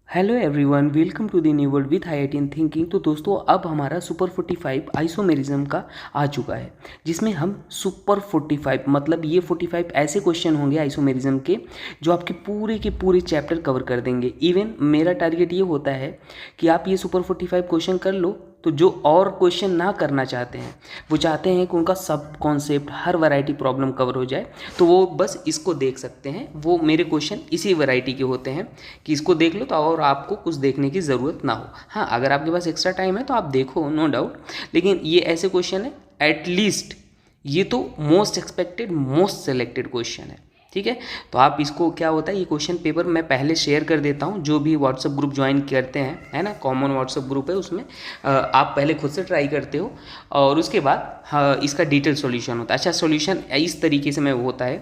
Hello everyone, welcome to the new world with IIT thinking. तो दोस्तों, अब हमारा सुपर 45 आइसोमेरिज्म का आ चुका है, जिसमें हम सुपर 45 मतलब ये 45 ऐसे क्वेश्चन होंगे आइसोमेरिज्म के जो आपके पूरे के पूरे चैप्टर कवर कर देंगे। इवन मेरा टारगेट ये होता है कि आप ये सुपर 45 क्वेश्चन कर लो, तो जो और क्वेश्चन ना करना चाहते हैं, वो चाहते हैं कि उनका सब कॉन्सेप्ट हर वैरायटी प्रॉब्लम कवर हो जाए, तो वो बस इसको देख सकते हैं। वो मेरे क्वेश्चन इसी वैरायटी के होते हैं कि इसको देख लो तो और आपको कुछ देखने की ज़रूरत ना हो। हाँ, अगर आपके पास एक्स्ट्रा टाइम है तो आप देखो, नो डाउट, लेकिन ये ऐसे क्वेश्चन है, एटलीस्ट ये तो most expected most selected question है। ठीक है, तो आप इसको, क्या होता है, ये क्वेश्चन पेपर मैं पहले शेयर कर देता हूँ। जो भी व्हाट्सअप ग्रुप ज्वाइन करते हैं, है ना, कॉमन व्हाट्सअप ग्रुप है, उसमें आप पहले खुद से ट्राई करते हो और उसके बाद हाँ, इसका डिटेल सॉल्यूशन होता है। अच्छा, सॉल्यूशन इस तरीके से में होता है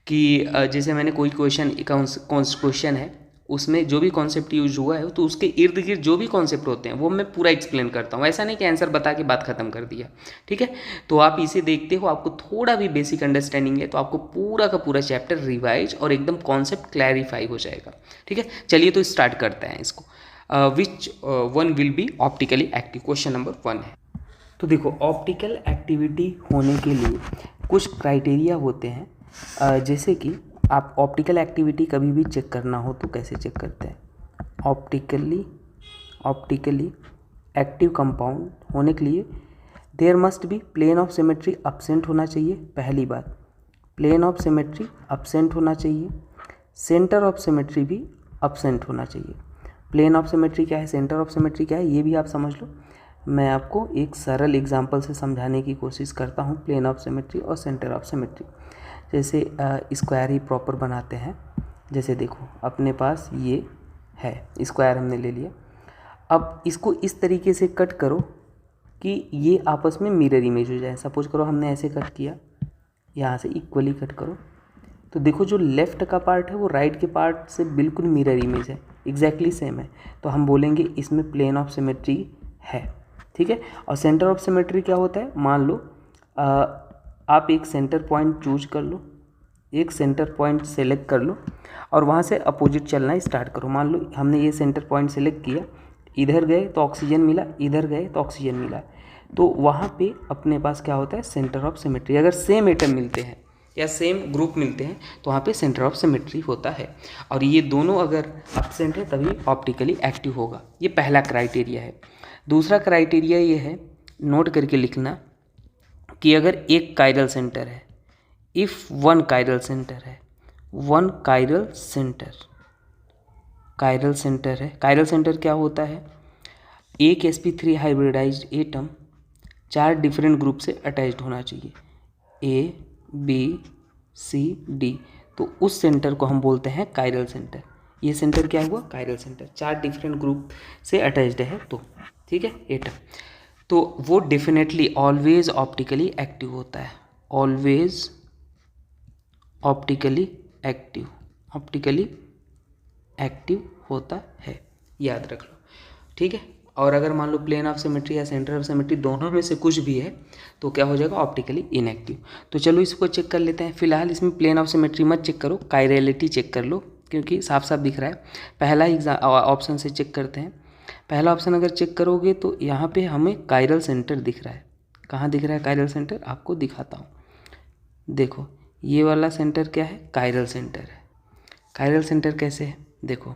कि जैसे मैंने कोई क्वेश्चन है, उसमें जो भी कॉन्सेप्ट यूज हुआ है तो उसके इर्द गिर्द जो भी कॉन्सेप्ट होते हैं वो मैं पूरा एक्सप्लेन करता हूँ। ऐसा नहीं कि आंसर बता के बात खत्म कर दिया। ठीक है, तो आप इसे देखते हो, आपको थोड़ा भी बेसिक अंडरस्टैंडिंग है तो आपको पूरा का पूरा चैप्टर रिवाइज और एकदम कॉन्सेप्ट क्लैरिफाई हो जाएगा। ठीक है, चलिए तो स्टार्ट करते हैं इसको। Which one will be optically active, question number 1 है। तो देखो, ऑप्टिकल एक्टिविटी होने के लिए कुछ क्राइटेरिया होते हैं। जैसे कि आप ऑप्टिकल एक्टिविटी कभी भी चेक करना हो तो कैसे चेक करते हैं? ऑप्टिकली एक्टिव कंपाउंड होने के लिए there must be plane of symmetry absent होना चाहिए। पहली बात, प्लेन ऑफ सिमेट्री अब्सेंट होना चाहिए। सेंटर ऑफ सिमेट्री भी अब्सेंट होना चाहिए। प्लेन ऑफ सिमेट्री क्या है, सेंटर ऑफ सिमेट्री क्या है, ये भी आप समझ लो। मैं आपको एक सरल एग्जांपल से समझाने की कोशिश करता हूँ प्लेन ऑफ सिमेट्री और सेंटर ऑफ सिमेट्री। जैसे स्क्वायर ही प्रॉपर बनाते हैं। जैसे देखो, अपने पास ये है स्क्वायर, हमने ले लिया। अब इसको इस तरीके से कट करो कि ये आपस में मिरर इमेज हो जाए। सपोज करो हमने ऐसे कट किया, यहाँ से इक्वली कट करो, तो देखो जो लेफ़्ट का पार्ट है वो राइट के पार्ट से बिल्कुल मिरर इमेज है, एग्जैक्टली सेम है। तो हम बोलेंगे इसमें प्लेन ऑफ सिमेट्री है। ठीक है, और सेंटर ऑफ सिमेट्री क्या होता है? मान लो आप एक सेंटर पॉइंट चूज कर लो, एक सेंटर पॉइंट सेलेक्ट कर लो और वहाँ से अपोजिट चलना स्टार्ट करो। मान लो हमने ये सेंटर पॉइंट सेलेक्ट किया, इधर गए तो ऑक्सीजन मिला, इधर गए तो ऑक्सीजन मिला, तो वहाँ पे अपने पास क्या होता है? Centre of symmetry. अगर सेम एटम मिलते हैं या सेम ग्रुप मिलते हैं तो वहाँ पे सेंटर ऑफ सिमेट्री होता है। और ये दोनों अगर एब्सेंट है तभी ऑप्टिकली एक्टिव होगा। ये पहला क्राइटेरिया है। दूसरा क्राइटेरिया ये है, नोट करके लिखना, कि अगर एक कायरल सेंटर है, इफ़ वन कायरल सेंटर है, वन कायरल सेंटर है। कायरल सेंटर क्या होता है? एक sp3 hybridized atom 4 different group से अटैच्ड होना चाहिए, A, B, C, D। तो उस सेंटर को हम बोलते हैं कायरल सेंटर। ये सेंटर क्या हुआ? Chiral centre. 4 डिफरेंट ग्रुप से अटैच्ड है तो, ठीक है, एटम, तो वो डेफिनेटली ऑलवेज ऑप्टिकली एक्टिव होता है। ऑलवेज ऑप्टिकली एक्टिव होता है, याद रख लो। ठीक है, और अगर मान लो प्लेन ऑफ सिमेट्री या सेंटर ऑफ सिमेट्री दोनों में से कुछ भी है तो क्या हो जाएगा? Optically inactive. तो चलो इसको चेक कर लेते हैं। फिलहाल इसमें प्लेन ऑफ सिमेट्री मत चेक करो, कायरलिटी चेक कर लो, क्योंकि साफ साफ दिख रहा है। पहला ऑप्शन से चेक करते हैं। पहला ऑप्शन अगर चेक करोगे तो यहाँ पे हमें कायरल सेंटर दिख रहा है। कहाँ दिख रहा है कायरल सेंटर? आपको दिखाता हूँ। देखो, ये वाला सेंटर क्या है? कायरल सेंटर है। कायरल सेंटर कैसे है? देखो,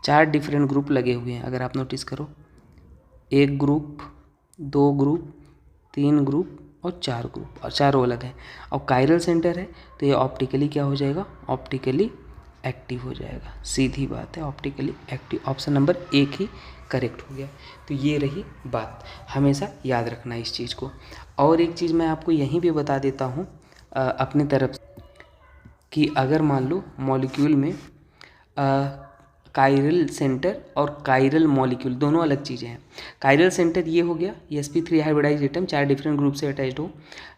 4 डिफरेंट ग्रुप लगे हुए हैं, अगर आप नोटिस करो, 1 ग्रुप, 2 ग्रुप, 3 ग्रुप और 4 ग्रुप, और चारों अलग हैं। और कायरल सेंटर है तो ये ऑप्टिकली क्या हो जाएगा? ऑप्टिकली एक्टिव हो जाएगा। सीधी बात है, ऑप्टिकली एक्टिव। ऑप्शन नंबर 1 ही करेक्ट हो गया। तो ये रही बात, हमेशा याद रखना इस चीज़ को। और एक चीज़ मैं आपको यहीं पे बता देता हूँ अपने तरफ से, कि अगर मान लो मॉलिक्यूल में कायरल सेंटर और कायरल मॉलिक्यूल दोनों अलग चीज़ें हैं। कायरल सेंटर ये हो गया, sp3 hybridized atom 4 different group से अटैच्ड हो।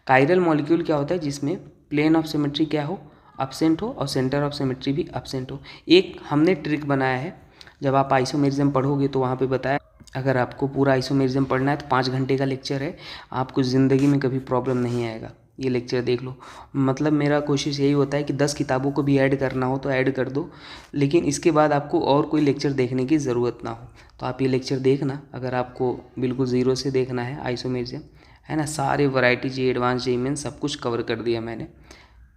कायरल मॉलिक्यूल क्या होता है? जिसमें प्लेन ऑफ सिमेट्री क्या हो? एब्सेंट हो, और सेंटर ऑफ सिमेट्री भी एब्सेंट हो। एक हमने ट्रिक बनाया है, जब आप आइसोमेरिज्म पढ़ोगे तो वहाँ पे बताया, अगर आपको पूरा आइसोमेरिज्म पढ़ना है तो 5 घंटे का लेक्चर है, आपको ज़िंदगी में कभी प्रॉब्लम नहीं आएगा। ये लेक्चर देख लो। मतलब मेरा कोशिश यही होता है कि 10 किताबों को भी ऐड करना हो तो ऐड कर दो, लेकिन इसके बाद आपको और कोई लेक्चर देखने की ज़रूरत ना हो। तो आप ये लेक्चर देखना अगर आपको बिल्कुल ज़ीरो से देखना है आइसोमेरिज्म, है ना। सारे वैरायटी जी, एडवांस जी, मेन सब कुछ कवर कर दिया मैंने।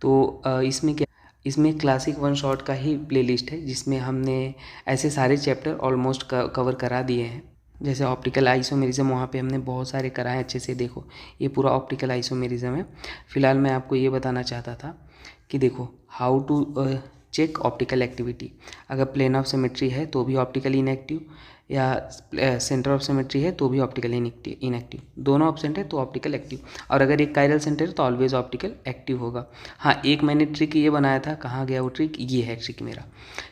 तो इसमें क्या, इसमें क्लासिक वन शॉट का ही प्लेलिस्ट है जिसमें हमने ऐसे सारे चैप्टर ऑलमोस्ट कवर करा दिए हैं। जैसे ऑप्टिकल आइसोमेरिज्म, वहाँ पे हमने बहुत सारे कराए अच्छे से। देखो ये पूरा ऑप्टिकल आइसोमेरिज्म है। फिलहाल मैं आपको ये बताना चाहता था कि देखो how to check optical activity. अगर प्लेन ऑफ सिमेट्री है तो भी ऑप्टिकल इनएक्टिव, या सेंटर ऑफ सिमेट्री है तो भी ऑप्टिकल इनएक्टिव। दोनों ऑप्शन है तो ऑप्टिकल एक्टिव, और अगर एक कायरल सेंटर है तो ऑलवेज ऑप्टिकल एक्टिव होगा। हाँ, एक मैंने ट्रिक ये बनाया था, कहाँ गया वो ट्रिक, ये है ट्रिक मेरा,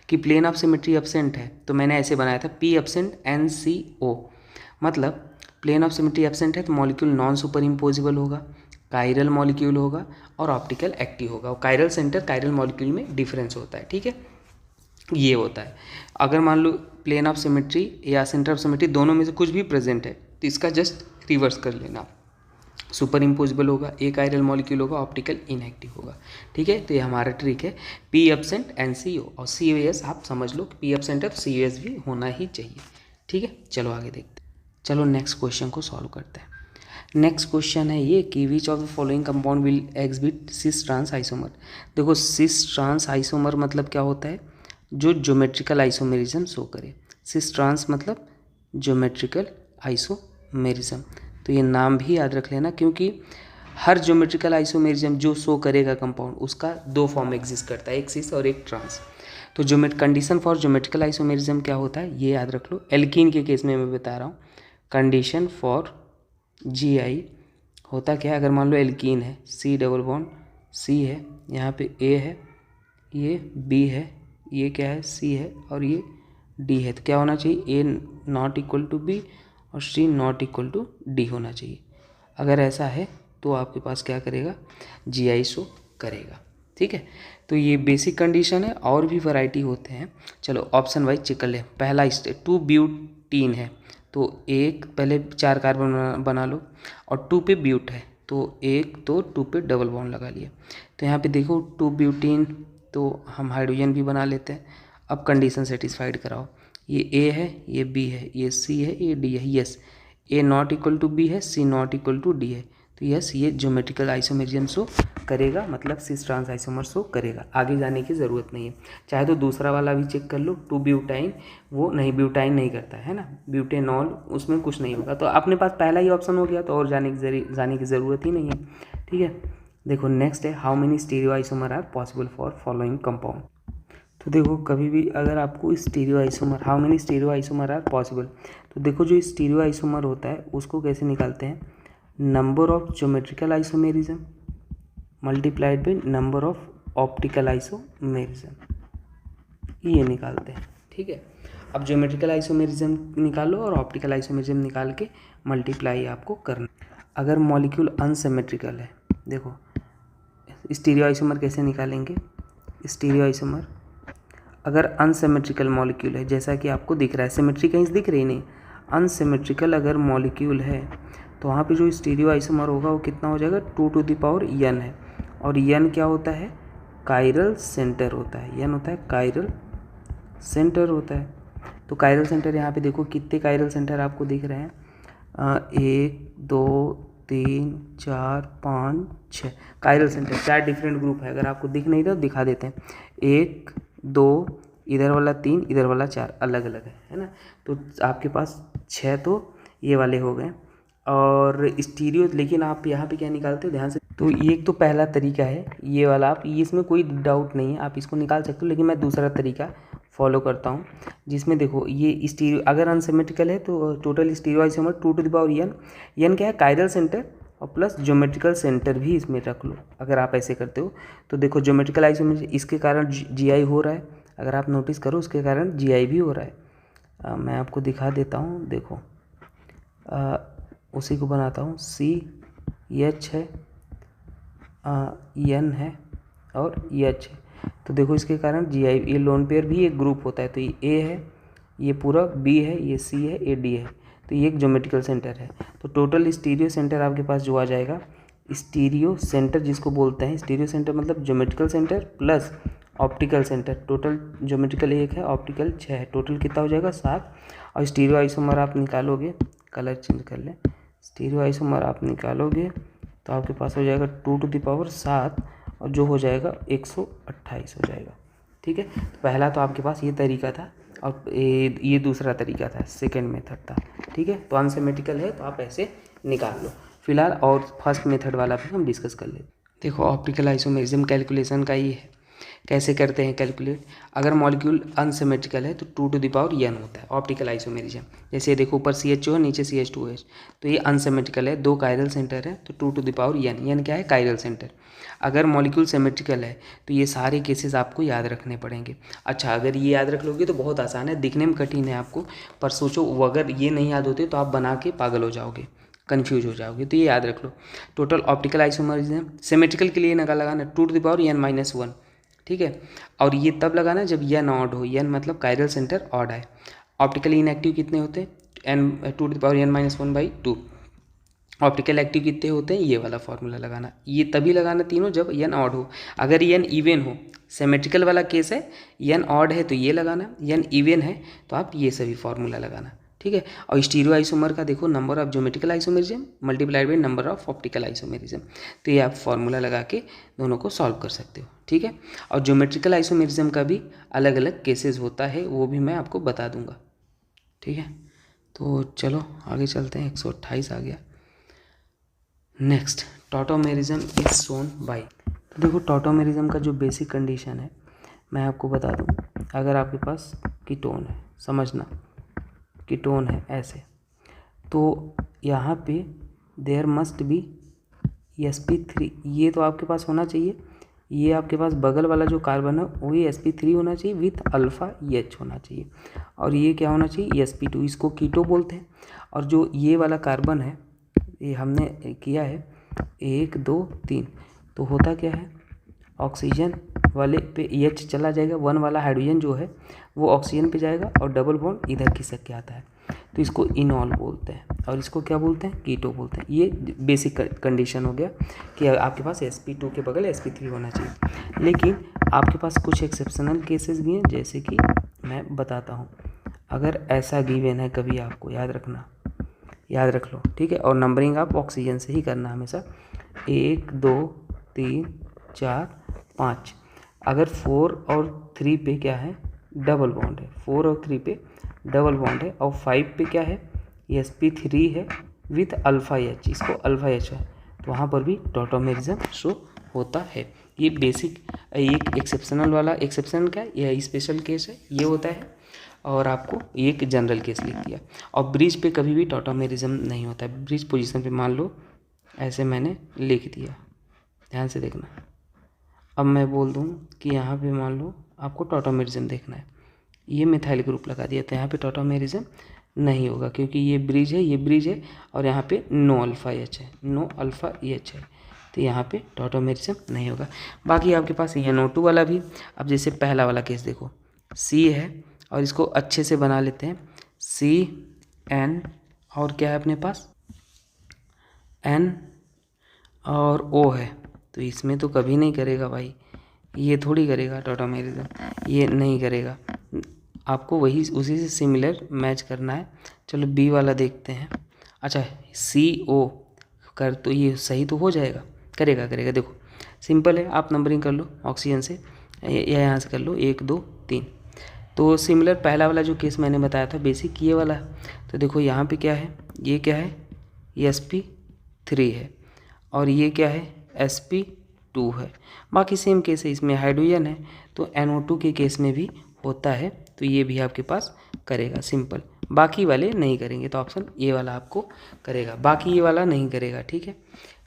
कि प्लेन ऑफ सिमेट्री एब्सेंट है तो मैंने ऐसे बनाया था P एब्सेंट NCO। मतलब प्लेन ऑफ सिमेट्री एब्सेंट है तो मॉलिक्यूल नॉन सुपर इम्पोजिबल होगा, कायरल मॉलिक्यूल होगा और ऑप्टिकल एक्टिव होगा। और कायरल सेंटर कायरल मॉलिक्यूल में डिफरेंस होता है, ठीक है, ये होता है। अगर मान लो प्लेन ऑफ सिमेट्री या सेंटर ऑफ सिमेट्री दोनों में से कुछ भी प्रेजेंट है तो इसका जस्ट रिवर्स कर लेना, सुपर इम्पोजिबल होगा, एक कायरल मॉलिक्यूल होगा, ऑप्टिकल इनएक्टिव होगा, ठीक है। तो ये हमारा ट्रिक है P एब्सेंट NCO, और COS आप समझ लो P एब्सेंट है तो COS भी होना ही चाहिए, ठीक है। चलो आगे देखते हैं। चलो नेक्स्ट क्वेश्चन को सॉल्व करते हैं। नेक्स्ट क्वेश्चन है ये कि which of the following compound will exhibit cis trans isomer. देखो सिस ट्रांस आइसोमर मतलब क्या होता है, जो ज्योमेट्रिकल आइसोमेरिज्म शो करे। सिस ट्रांस मतलब ज्योमेट्रिकल आइसोमेरिज्म, तो ये नाम भी याद रख लेना, क्योंकि हर ज्योमेट्रिकल आइसोमेरिज्म जो शो करेगा कंपाउंड उसका दो फॉर्म एग्जिस्ट करता है, एक सिस और एक ट्रांस। तो कंडीशन फॉर ज्योमेट्रिकल आइसोमेरिज्म क्या होता है ये याद रख लो। एल्कीन के केस में मैं बता रहा हूँ, कंडीशन फॉर GI होता क्या है, अगर मान लो एल्कीन है, C डबल बॉन्ड C है, यहाँ पे A है, ये B है, ये क्या है C है, और ये D है, तो क्या होना चाहिए, A not equal to B और C not equal to D होना चाहिए। अगर ऐसा है तो आपके पास क्या करेगा, GI शो करेगा, ठीक है। तो ये बेसिक कंडीशन है, और भी वैरायटी होते हैं। चलो ऑप्शन वाइज चेक कर ले। पहला 2 ब्यूटीन है तो एक पहले 4 कार्बन बना लो, और 2 पे ब्यूट है तो एक तो 2 पे डबल बॉन्ड लगा लिया। तो यहाँ पे देखो 2 ब्यूटीन, तो हम हाइड्रोजन भी बना लेते हैं। अब कंडीशन सेटिस्फाइड कराओ, ये A है, ये B है, ये C है, ये D है। Yes, A not equal to B है, C not equal to D है, तो यस ये ज्योमेट्रिकल आइसोमेरिज्म शो करेगा, मतलब सिस ट्रांस आइसोमर शो करेगा। आगे जाने की ज़रूरत नहीं है, चाहे तो दूसरा वाला भी चेक कर लो, 2 ब्यूटाइन, वो नहीं, ब्यूटाइन नहीं करता है ना, ब्यूटेनॉल, उसमें कुछ नहीं होगा। तो अपने पास पहला ही ऑप्शन हो गया, तो और जाने की ज़रूरत ही नहीं है, ठीक है। देखो नेक्स्ट है, how many stereo isomer are possible for following compound. तो देखो कभी भी अगर आपको stereoisomer, how many stereo isomer are possible, तो देखो जो स्टीरियो आइसोमर होता है उसको कैसे निकालते हैं, number of geometrical isomerism multiplied by number of optical isomerism, ये निकालते हैं, ठीक है। अब ज्योमेट्रिकल आइसोमेरिज्म निकालो और ऑप्टिकल आइसोमेरिज्म निकाल के मल्टीप्लाई आपको करना। अगर मॉलिक्यूल अनसिमेट्रिकल है, देखो स्टीरियो आइसोमर कैसे निकालेंगे, स्टीरियो आइसोमर अगर अनसिमेट्रिकल मॉलिक्यूल है, जैसा कि आपको दिख रहा है, सिमेट्री कहीं से दिख रही नहीं, अनसिमेट्रिकल अगर मॉलिक्यूल है तो वहाँ पे जो स्टीरियो आइसोमर होगा वो कितना हो जाएगा, 2 टू द पावर n है, और n क्या होता है, कायरल सेंटर होता है, n होता है कायरल सेंटर होता है। तो कायरल सेंटर यहाँ पे देखो कितने कायरल सेंटर आपको दिख रहे हैं, 1 2 3 4 5 6 कायरल सेंटर, 4 डिफरेंट ग्रुप है। अगर आपको दिख नहीं रहा तो दिखा देते हैं, 1 2 इधर वाला 3 इधर वाला 4 अलग अलग है ना। तो आपके पास 6 तो ये वाले हो गए, और स्टीरियो, लेकिन आप यहाँ पे क्या निकालते हो ध्यान से, तो ये तो पहला तरीका है ये वाला, आप इसमें कोई डाउट नहीं है, आप इसको निकाल सकते हो, लेकिन मैं दूसरा तरीका फॉलो करता हूँ, जिसमें देखो ये स्टीरियो अगर अनसिमेट्रिकल है तो total stereoisomer 2 to the power n क्या है, कायरल सेंटर और प्लस ज्योमेट्रिकल सेंटर भी इसमें रख लो। अगर आप ऐसे करते हो तो देखो ज्योमेट्रिकल आइसोमर इसके कारण GI हो रहा है, अगर आप नोटिस करो उसके कारण GI भी हो रहा है। मैं आपको दिखा देता हूँ, देखो उसी को बनाता हूँ, CH है, N है और H है, तो देखो इसके कारण GI, ये लोन पेयर भी एक ग्रुप होता है, तो ये A है, ये पूरा B है, ये C है, ये D है, तो ये एक ज्योमेट्रिकल सेंटर है। तो टोटल स्टीरियो सेंटर आपके पास जो आ जाएगा स्टीरियो सेंटर जिसको बोलते हैं, स्टीरियो सेंटर मतलब geometrical centre plus optical centre. Total geometrical 1 है, ऑप्टिकल 6 है, टोटल कितना हो जाएगा 7। और स्टीरियो आइसोमर आप निकालोगे, कलर चेंज कर लें, स्टीरियो आइसोमर आप निकालोगे तो आपके पास हो जाएगा 2⁻7 और जो हो जाएगा 128 हो जाएगा। ठीक है, तो पहला तो आपके पास ये तरीका था और ये दूसरा तरीका था, सेकेंड मेथड था। ठीक है, तो अनसिमेट्रिकल है तो आप ऐसे निकाल लो फिलहाल, और फर्स्ट मेथड वाला भी हम डिस्कस कर लेते। देखो ऑप्टिकल आइसोमेरिज्म कैलकुलेशन का ये है, कैसे करते हैं कैलकुलेट। अगर मॉलिक्यूल अनसिमेट्रिकल है तो 2n होता है ऑप्टिकल आइसोमेरिज्म। जैसे देखो ऊपर CH2 है, नीचे CH2H, तो ये अनसिमेट्रिकल है, 2 कायरल सेंटर है तो 2n क्या है, कायरल सेंटर। अगर मॉलिक्यूल सिमेट्रिकल है तो ये सारे केसेस आपको याद रखने पड़ेंगे। अच्छा, अगर ये याद रख लोगे तो बहुत आसान है, दिखने में कठिन है आपको, पर सोचो अगर ये नहीं याद होते तो आप बना के पागल हो जाओगे, कन्फ्यूज हो जाओगे। तो ये याद रख लो, टोटल ऑप्टिकल आइसोमेरिज्म सिमेट्रिकल के लिए नका लगाना 2n-1। ठीक है, और ये तब लगाना जब n ऑड हो, n मतलब कायरल सेंटर ऑड है। ऑप्टिकली इनएक्टिव कितने होते हैं, n 2n-1/2। ऑप्टिकल एक्टिव कितने होते हैं, ये वाला फॉर्मूला लगाना, ये तभी लगाना तीनों जब n ऑड हो। अगर n इवन हो, सिमेट्रिकल वाला केस है, n ऑड है तो ये लगाना, n इवन है तो आप ये सभी फॉर्मूला लगाना। ठीक है, और स्टीरियो आइसोमर का देखो number of geometrical isomerism multiplied by number of optical isomerism, तो ये आप फॉर्मूला लगा के दोनों को सॉल्व कर सकते हो। ठीक है, और ज्योमेट्रिकल आइसोमेरिज्म का भी अलग अलग केसेस होता है, वो भी मैं आपको बता दूंगा। ठीक है, तो चलो आगे चलते हैं, 128 आ गया। Next, tautomerism is shown by. तो देखो टॉटोमेरिज्म का जो बेसिक कंडीशन है मैं आपको बता दूं। अगर आपके पास कीटोन है, समझना कीटोन है ऐसे, तो यहाँ पे देयर मस्ट बी sp3, ये तो आपके पास होना चाहिए। ये आपके पास बगल वाला जो कार्बन है वही sp3 होना चाहिए विथ अल्फ़ा H होना चाहिए, और ये क्या होना चाहिए sp2, इसको कीटो बोलते हैं। और जो ये वाला कार्बन है, ये हमने किया है 1 2 3, तो होता क्या है, ऑक्सीजन वाले पे H चला जाएगा, 1 वाला हाइड्रोजन जो है वो ऑक्सीजन पे जाएगा और डबल बॉन्ड इधर खिसक के आता है, तो इसको इनॉल बोलते हैं, और इसको क्या बोलते हैं, कीटो बोलते हैं। ये बेसिक कंडीशन हो गया कि आपके पास sp2 के बगल sp3 होना चाहिए। लेकिन आपके पास कुछ एक्सेप्शनल केसेस भी हैं, जैसे कि मैं बताता हूँ। अगर ऐसा गिवन है कभी, आपको याद रखना, याद रख लो। ठीक है, और नंबरिंग आप ऑक्सीजन से ही करना हमेशा, 1 2 3 4 5। अगर 4 और 3 पे क्या है, डबल बॉन्ड है, 4 और 3 पे डबल बॉन्ड है, और 5 पे क्या है, sp3 है विथ अल्फ़ा H, इसको अल्फ़ा H है, तो वहाँ पर भी टॉटोमेरिज्म शो होता है। ये बेसिक, एक एक्सेप्शनल वाला, एक्सेप्शन क्या है, यह स्पेशल केस है, ये होता है, और आपको एक जनरल केस लिख दिया। और ब्रिज पे कभी भी टॉटोमेरिज्म नहीं होता है, ब्रिज पोजीशन पे मान लो ऐसे मैंने लिख दिया, ध्यान से देखना। अब मैं बोल दूँ कि यहाँ पे मान लो आपको टॉटोमेरिज्म देखना है, ये मिथाइल ग्रुप लगा दिया, तो यहाँ पे टॉटोमेरिज्म नहीं होगा, क्योंकि ये ब्रिज है, ये ब्रिज है, और यहाँ पे नो अल्फ़ा H है, नो अल्फ़ा H है, तो यहाँ पे टॉटोमेरिज्म नहीं होगा। बाकी आपके पास NO2 वाला भी, अब जैसे पहला वाला केस देखो, C है, और इसको अच्छे से बना लेते हैं, CN और क्या है अपने पास N और O है, तो इसमें तो कभी नहीं करेगा भाई, ये थोड़ी करेगा टॉटोमेरिज्म, ये नहीं करेगा, आपको वही उसी से सिमिलर मैच करना है। चलो बी वाला देखते हैं। अच्छा CO कर, तो ये सही तो हो जाएगा, करेगा करेगा, देखो सिंपल है, आप नंबरिंग कर लो ऑक्सीजन से, या यहाँ से कर लो 1 2 3। तो सिमिलर पहला वाला जो केस मैंने बताया था बेसिक, ये वाला, तो देखो यहाँ पे क्या है, ये क्या है, ये sp3 है, और ये क्या है, sp2 है। बाकी सेम केस है, इसमें हाइड्रोजन है, तो NO2 के केस में भी होता है, तो ये भी आपके पास करेगा सिंपल। बाकी वाले नहीं करेंगे, तो ऑप्शन ये वाला आपको करेगा, बाकी ये वाला नहीं करेगा। ठीक है,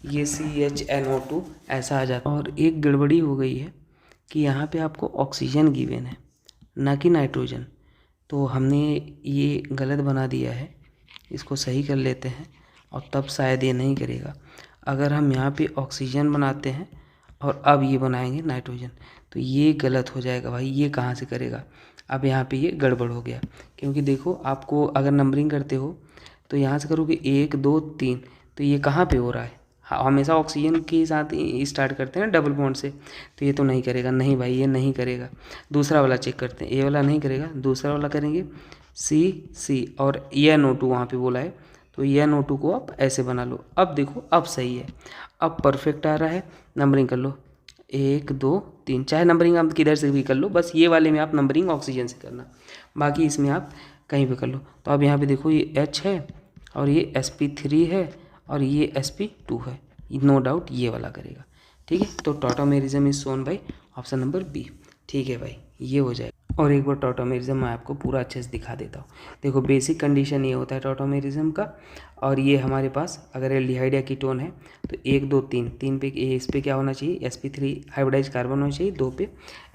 ये CHNO2 ऐसा आ जाता है। और एक गड़बड़ी हो गई है कि यहाँ पे आपको ऑक्सीजन गिवन है ना कि नाइट्रोजन, तो हमने ये गलत बना दिया है, इसको सही कर लेते हैं, और तब शायद ये नहीं करेगा। अगर हम यहाँ पे ऑक्सीजन बनाते हैं और अब ये बनाएंगे नाइट्रोजन, तो ये गलत हो जाएगा भाई, ये कहाँ से करेगा। अब यहाँ पे ये गड़बड़ हो गया, क्योंकि देखो आपको अगर नंबरिंग करते हो तो यहाँ से करोगे 1 2 3, तो ये कहाँ पे हो रहा है, हमेशा ऑक्सीजन के साथ स्टार्ट करते हैं डबल बॉन्ड से, तो ये तो नहीं करेगा, नहीं भाई ये नहीं करेगा। दूसरा वाला चेक करते हैं, ये वाला नहीं करेगा, दूसरा वाला करेंगे सी और NO2 वहाँ पे बोला है, तो NO2 को आप ऐसे बना लो। अब देखो अब सही है, अब परफेक्ट आ रहा है। नंबरिंग कर लो 1 2 3, चाहे नंबरिंग आप किधर से भी कर लो, बस ये वाले में आप नंबरिंग ऑक्सीजन से करना, बाकी इसमें आप कहीं पे कर लो। तो अब यहाँ पे देखो ये H है और ये sp3 है और ये sp2 है, नो डाउट ये वाला करेगा। ठीक है, तो tautomerism is shown by option number B. ठीक है भाई, ये हो जाएगा। और एक बार टॉटोमेरिज्म मैं आपको पूरा अच्छे से दिखा देता हूँ। देखो बेसिक कंडीशन ये होता है टॉटोमेरिज्म का, और ये हमारे पास अगर एल्डिहाइड या कीटोन है तो 1 2 3 पे इस पे क्या होना चाहिए, sp3 हाइब्रिडाइज कार्बन होना चाहिए, 2 पे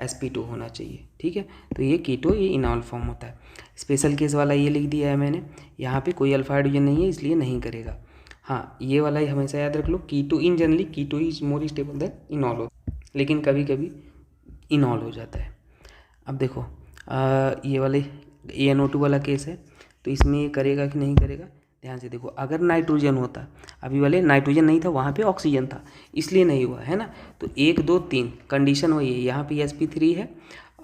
sp2 होना चाहिए। ठीक है, तो ये कीटो ये इनॉल फॉर्म होता है। स्पेशल केस वाला ये लिख दिया है मैंने, यहाँ पे कोई अल्फा हाइड्रोजन नहीं है इसलिए नहीं करेगा। हाँ, ये वाला ही हमेशा याद रख लो, keto in generally keto is more stable than enol हो, लेकिन कभी कभी इनॉल हो जाता है। अब देखो ये वाले NO2 वाला केस है, तो इसमें ये करेगा कि नहीं करेगा, ध्यान से देखो। अगर नाइट्रोजन होता, अभी वाले नाइट्रोजन नहीं था, वहाँ पे ऑक्सीजन था इसलिए नहीं हुआ है ना, तो 1 2 3 कंडीशन वही है। यहाँ पे sp3 है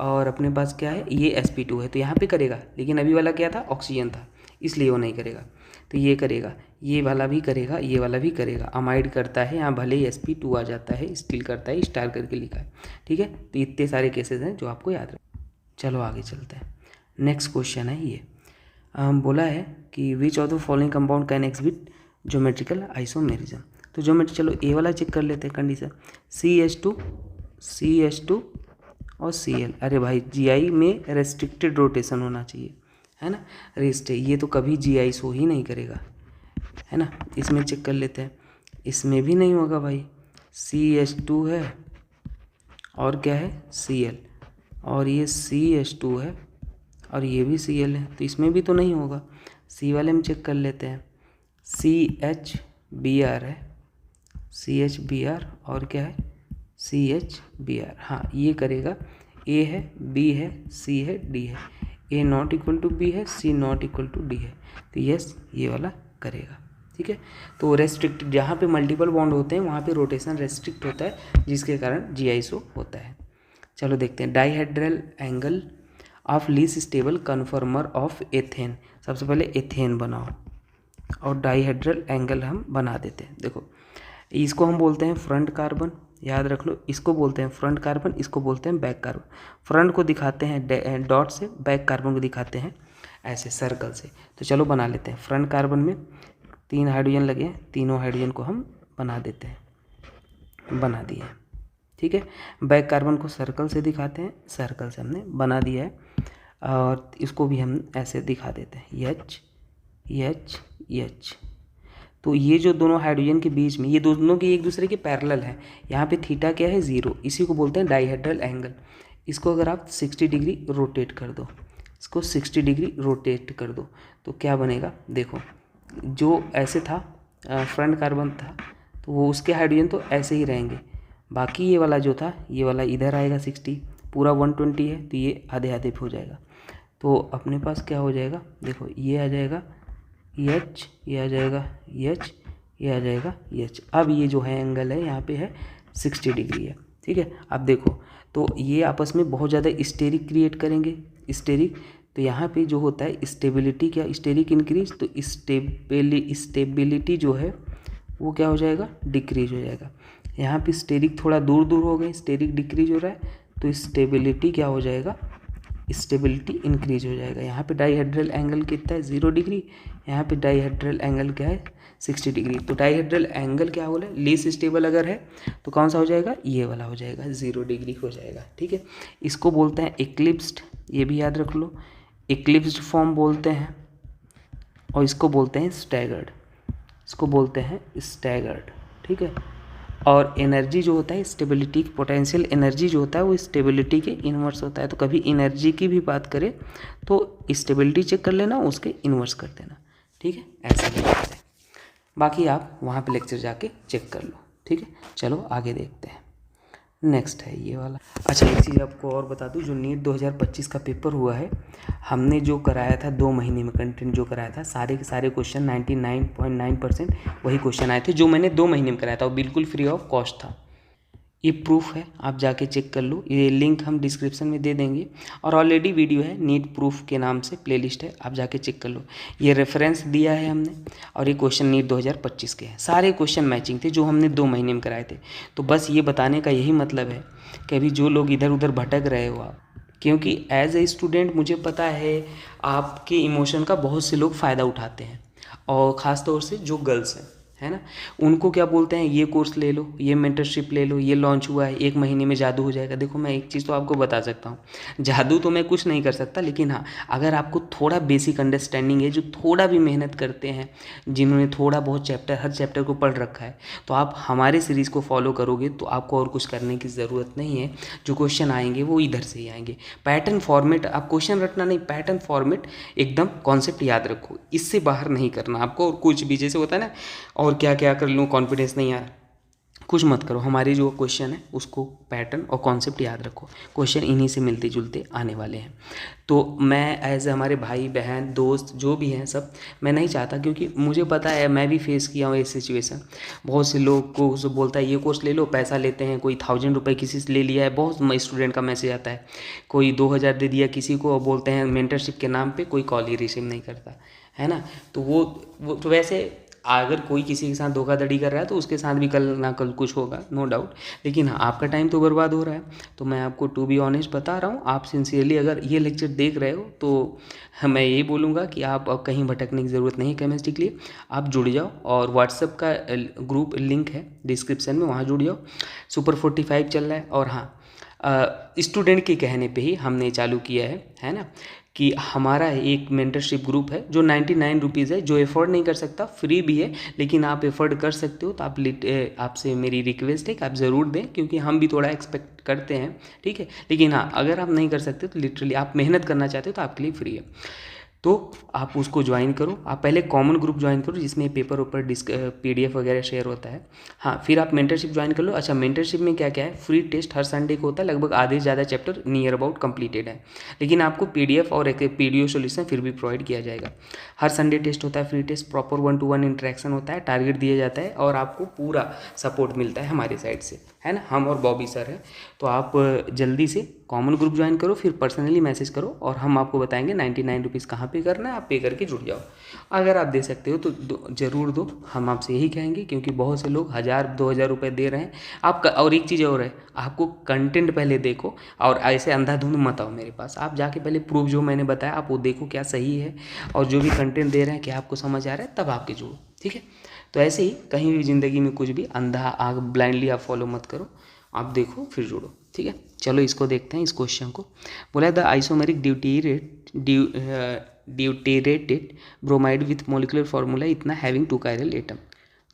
और अपने पास क्या है, ये sp2 है, तो यहाँ पे करेगा, लेकिन अभी वाला क्या था, ऑक्सीजन था, इसलिए वो नहीं करेगा। तो ये करेगा, ये वाला भी करेगा, ये वाला भी करेगा। अमाइड करता है, यहाँ भले ही sp2 आ जाता है, स्टील करता है, स्टार करके लिखा है। ठीक है, तो इतने सारे केसेस हैं जो आपको याद रखें। चलो आगे चलते हैं। नेक्स्ट क्वेश्चन है ये, बोला है कि which of the following compound can exhibit geometrical isomerism. तो ज्योमेट्री, चलो ए वाला चेक कर लेते हैं कंडीशन, CH2 और Cl। अरे भाई GI में रेस्ट्रिक्टेड रोटेशन होना चाहिए, है ना, रेस्ट है, ये तो कभी GI शो ही नहीं करेगा, है ना। इसमें चेक कर लेते हैं, इसमें भी नहीं होगा भाई, CH2 है और क्या है Cl, और ये CH2 है और ये भी Cl है, तो इसमें भी तो नहीं होगा। C वाले में चेक कर लेते हैं, CHBr है, CHBr और क्या है CHBr, हाँ ये करेगा। A है, B है, C है, D है, A not equal to B है, C not equal to D है, तो यस ये वाला करेगा। ठीक है, तो रेस्ट्रिक्ट जहाँ पे मल्टीपल बॉन्ड होते हैं वहाँ पे रोटेशन रेस्ट्रिक्ट होता है, जिसके कारण GI शो होता है। चलो देखते हैं, dihedral angle of least stable कन्फर्मर of ethane. सबसे पहले एथेन बनाओ और डाइहेड्रल एंगल हम बना देते हैं। देखो इसको हम बोलते हैं फ्रंट कार्बन, याद रख लो, इसको बोलते हैं फ्रंट कार्बन, इसको बोलते हैं बैक कार्बन। फ्रंट को दिखाते हैं डॉट से, बैक कार्बन को दिखाते हैं ऐसे सर्कल से। तो चलो बना लेते हैं। फ्रंट कार्बन में 3 हाइड्रोजन लगे हैं, तीनों हाइड्रोजन को हम बना देते हैं, बना दिए। ठीक है, बैक कार्बन को सर्कल से दिखाते हैं, सर्कल से हमने बना दिया है, और इसको भी हम ऐसे दिखा देते हैं H H H। तो ये जो दोनों हाइड्रोजन के बीच में, ये दोनों के एक दूसरे के पैरेलल हैं, यहाँ पे थीटा क्या है 0, इसी को बोलते हैं डाइहेड्रल एंगल। इसको अगर आप 60 डिग्री रोटेट कर दो, इसको 60 डिग्री रोटेट कर दो, तो क्या बनेगा, देखो जो ऐसे था फ्रंट कार्बन था, तो वो उसके हाइड्रोजन तो ऐसे ही रहेंगे, बाकी ये वाला जो था, ये वाला इधर आएगा 60, पूरा 120 है, तो ये आधे आधे पे हो जाएगा। तो अपने पास क्या हो जाएगा, देखो ये आ जाएगा H, ये आ जाएगा H, ये आ जाएगा H। अब ये जो है एंगल है यहाँ पे है 60 डिग्री है। ठीक है, अब देखो तो ये आपस में बहुत ज़्यादा स्टेरिक क्रिएट करेंगे, स्टेरिक। तो यहाँ पे जो होता है स्टेबिलिटी, क्या स्टेरिक इंक्रीज, तो स्टेबिलिटी जो है वो क्या हो जाएगा, डिक्रीज हो जाएगा। यहाँ पे स्टेरिक थोड़ा दूर दूर हो गए, स्टेरिक डिक्रीज हो रहा है, तो स्टेबिलिटी क्या हो जाएगा, स्टेबिलिटी इंक्रीज हो जाएगा। यहाँ पे डाइहेड्रल एंगल कितना है 0 डिग्री, यहाँ पे डाइहेड्रल एंगल क्या है 60 डिग्री। तो डाइहेड्रल एंगल क्या बोला, लीस्ट स्टेबल अगर है तो कौन सा हो जाएगा, ये वाला हो जाएगा, 0 डिग्री हो जाएगा। ठीक है, इसको बोलते हैं इक्लिप्स्ड, ये भी याद रख लो, इक्लिप्स्ड फॉर्म बोलते हैं, और इसको बोलते हैं स्टैगर्ड, इसको बोलते हैं स्टैगर्ड। ठीक है, और एनर्जी जो होता है स्टेबिलिटी, पोटेंशियल एनर्जी जो होता है वो स्टेबिलिटी के इन्वर्स होता है। तो कभी एनर्जी की भी बात करें तो स्टेबिलिटी चेक कर लेना, उसके इन्वर्स कर देना। ठीक है, ऐसा ही होता है, बाकी आप वहाँ पे लेक्चर जाके चेक कर लो। ठीक है, चलो आगे देखते हैं। नेक्स्ट है ये वाला। अच्छा, एक चीज़ आपको और बता दूं, जो नीट 2025 का पेपर हुआ है, हमने जो कराया था 2 महीने में कंटेंट जो कराया था, सारे के सारे क्वेश्चन 99.9% वही क्वेश्चन आए थे जो मैंने 2 महीने में कराया था, और बिल्कुल फ्री ऑफ कॉस्ट था। ये प्रूफ है, आप जाके चेक कर लो, ये लिंक हम डिस्क्रिप्शन में दे देंगे, और ऑलरेडी वीडियो है, नीट प्रूफ के नाम से प्लेलिस्ट है, आप जाके चेक कर लो। ये रेफरेंस दिया है हमने, और ये क्वेश्चन नीट 2025 के हैं, सारे क्वेश्चन मैचिंग थे जो हमने 2 महीने में कराए थे। तो बस ये बताने का यही मतलब है कि अभी जो लोग इधर उधर भटक रहे हो आप, क्योंकि एज ए स्टूडेंट मुझे पता है आपके इमोशन का बहुत से लोग फ़ायदा उठाते हैं, और ख़ास तौर से जो गर्ल्स हैं, है ना, उनको क्या बोलते हैं, ये कोर्स ले लो, ये मेंटरशिप ले लो, ये लॉन्च हुआ है, 1 महीने में जादू हो जाएगा। देखो, मैं एक चीज़ तो आपको बता सकता हूँ, जादू तो मैं कुछ नहीं कर सकता, लेकिन हाँ, अगर आपको थोड़ा बेसिक अंडरस्टैंडिंग है, जो थोड़ा भी मेहनत करते हैं, जिन्होंने थोड़ा बहुत चैप्टर, हर चैप्टर को पढ़ रखा है, तो आप हमारे सीरीज़ को फॉलो करोगे तो आपको और कुछ करने की ज़रूरत नहीं है। जो क्वेश्चन आएंगे वो इधर से ही आएंगे। पैटर्न फॉर्मेट, आप क्वेश्चन रटना नहीं, पैटर्न फॉर्मेट एकदम कॉन्सेप्ट याद रखो, इससे बाहर नहीं करना आपको। और कुछ भी जैसे होता है ना, और क्या क्या कर लूँ, कॉन्फिडेंस नहीं आ रहा, कुछ मत करो। हमारे जो क्वेश्चन है उसको पैटर्न और कॉन्सेप्ट याद रखो, क्वेश्चन इन्हीं से मिलते जुलते आने वाले हैं। तो मैं एज हमारे भाई बहन दोस्त जो भी हैं सब, मैं नहीं चाहता, क्योंकि मुझे पता है, मैं भी फेस किया हूँ ये सिचुएशन। बहुत से लोग को जो बोलता है ये कोर्स ले लो, पैसा लेते हैं, कोई 1000 रुपये किसी से ले लिया है, बहुत स्टूडेंट का मैसेज आता है, कोई 2000 दे दिया किसी को, और बोलते हैं मेंटरशिप के नाम पे कोई कॉल ही रिसीव नहीं करता है ना। तो वो तो वैसे अगर कोई किसी के साथ धोखाधड़ी कर रहा है तो उसके साथ भी कल ना कल कुछ होगा, नो डाउट, लेकिन हाँ, आपका टाइम तो बर्बाद हो रहा है। तो मैं आपको टू बी ऑनेस्ट बता रहा हूँ, आप सिंसियरली अगर ये लेक्चर देख रहे हो तो मैं यही बोलूँगा कि आप अब कहीं भटकने की ज़रूरत नहीं है केमिस्ट्री के लिए। आप जुड़ जाओ, और व्हाट्सएप का ग्रुप लिंक है डिस्क्रिप्शन में, वहाँ जुड़ जाओ। सुपर 45 चल रहा है, और हाँ, स्टूडेंट के कहने पे ही हमने चालू किया है ना, कि हमारा एक मेंटरशिप ग्रुप है जो 99 रुपीज़ है। जो एफोर्ड नहीं कर सकता, फ्री भी है, लेकिन आप एफोर्ड कर सकते हो तो आप आपसे मेरी रिक्वेस्ट है कि आप ज़रूर दें, क्योंकि हम भी थोड़ा एक्सपेक्ट करते हैं, ठीक है। लेकिन हाँ, अगर आप नहीं कर सकते तो लिटरली आप मेहनत करना चाहते हो तो आपके लिए फ्री है, तो आप उसको ज्वाइन करो। आप पहले कॉमन ग्रुप ज्वाइन करो जिसमें पेपर ऊपर PDF वगैरह शेयर होता है। हाँ, फिर आप मेंटरशिप ज्वाइन कर लो। अच्छा, मेंटरशिप में क्या क्या है, फ्री टेस्ट हर संडे को होता है, लगभग आधे से ज़्यादा चैप्टर नियर अबाउट कंप्लीटेड है, लेकिन आपको PDF और एक PDO सोल्यूशन फिर भी प्रोवाइड किया जाएगा। हर संडे टेस्ट होता है, free test, proper 1-to-1 interaction होता है, टारगेट दिया जाता है, और आपको पूरा सपोर्ट मिलता है हमारे साइड से, है ना, हम और बॉबी सर हैं। तो आप जल्दी से कॉमन ग्रुप ज्वाइन करो, फिर पर्सनली मैसेज करो, और हम आपको बताएंगे 99 रुपीज़ कहाँ पे करना है, आप पे करके जुड़ जाओ। अगर आप दे सकते हो तो ज़रूर दो, हम आपसे यही कहेंगे, क्योंकि बहुत से लोग 1000-2000 रुपये दे रहे हैं। और एक चीज़ और है, आपको कंटेंट पहले देखो, और ऐसे अंधाधुंध मत आओ मेरे पास। आप जाके पहले प्रूफ जो मैंने बताया आप वो देखो क्या सही है, और जो भी कंटेंट दे रहे हैं क्या आपको समझ आ रहा है, तब आपके जुड़ो, ठीक है। तो ऐसे ही कहीं भी ज़िंदगी में कुछ भी अंधा आग ब्लाइंडली आप फॉलो मत करो, आप देखो फिर जुड़ो, ठीक है। चलो इसको देखते हैं, इस क्वेश्चन को। बोला the isomeric deuterated bromide with molecular formula इतना having 2 chiral atom,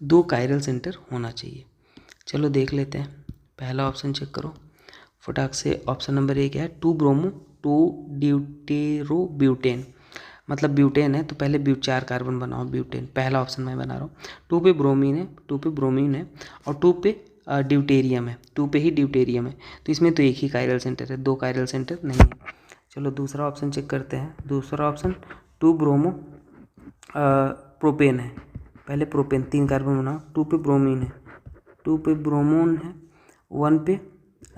2 chiral centre होना चाहिए। चलो देख लेते हैं, पहला ऑप्शन चेक करो फटाक से। ऑप्शन नंबर 1 है 2 ब्रोमो 2 ड्यूटेरो ब्यूटेन, मतलब ब्यूटेन है तो पहले 4 कार्बन बनाओ ब्यूटेन, पहला ऑप्शन मैं बना रहा हूँ। 2 पे ब्रोमीन है, 2 पे ब्रोमीन है, और 2 पे ड्यूटेरियम है, 2 पे ही ड्यूटेरियम है, तो इसमें तो एक ही कायरल सेंटर है, 2 कायरल सेंटर नहीं है। चलो दूसरा ऑप्शन चेक करते हैं। दूसरा ऑप्शन 2 ब्रोमो प्रोपेन है, पहले प्रोपेन 3 कार्बन बनाओ, 2 पे ब्रोमीन है, 2 पे ब्रोमोन है, 1 पे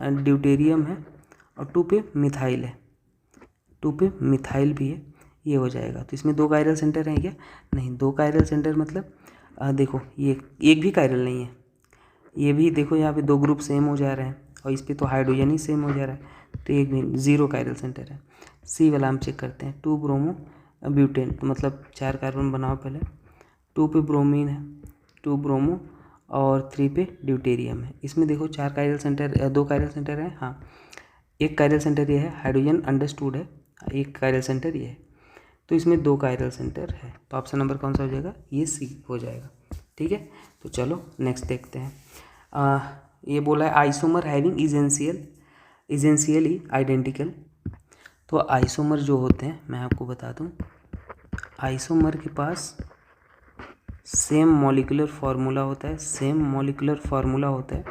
ड्यूटेरियम है, और 2 पे मिथाइल है, 2 पे मिथाइल भी है, ये हो जाएगा। तो इसमें 2 कायरल सेंटर हैं क्या, नहीं, 2 कायरल सेंटर मतलब देखो ये एक भी कायरल नहीं है, ये भी देखो यहाँ पे 2 ग्रुप सेम हो जा रहे हैं, और इस पे तो हाइड्रोजन ही सेम हो जा रहा है, तो एक भी 0 कायरल सेंटर है। सी वाला हम चेक करते हैं, 2 ब्रोमो ब्यूटेन, तो मतलब 4 कार्बन बनाओ पहले, 2 पे ब्रोमीन है, 2 ब्रोमो, और 3 पे ड्यूटेरियम है। इसमें देखो 4 कायरल सेंटर, 2 कायरल सेंटर है, हाँ, एक कायरल सेंटर ये है, हाइड्रोजन अंडरस्टूड है, एक कायरल सेंटर ये है, तो इसमें 2 कायरल सेंटर है, तो ऑप्शन नंबर कौन सा हो जाएगा, ये सी हो जाएगा, ठीक है। तो चलो नेक्स्ट देखते हैं। ये बोला है आइसोमर हैविंग इजेंशियली आइडेंटिकल, तो आइसोमर जो होते हैं मैं आपको बता दूं, आइसोमर के पास सेम मॉलिक्यूलर फार्मूला होता है, सेम मॉलिक्यूलर फार्मूला होता है,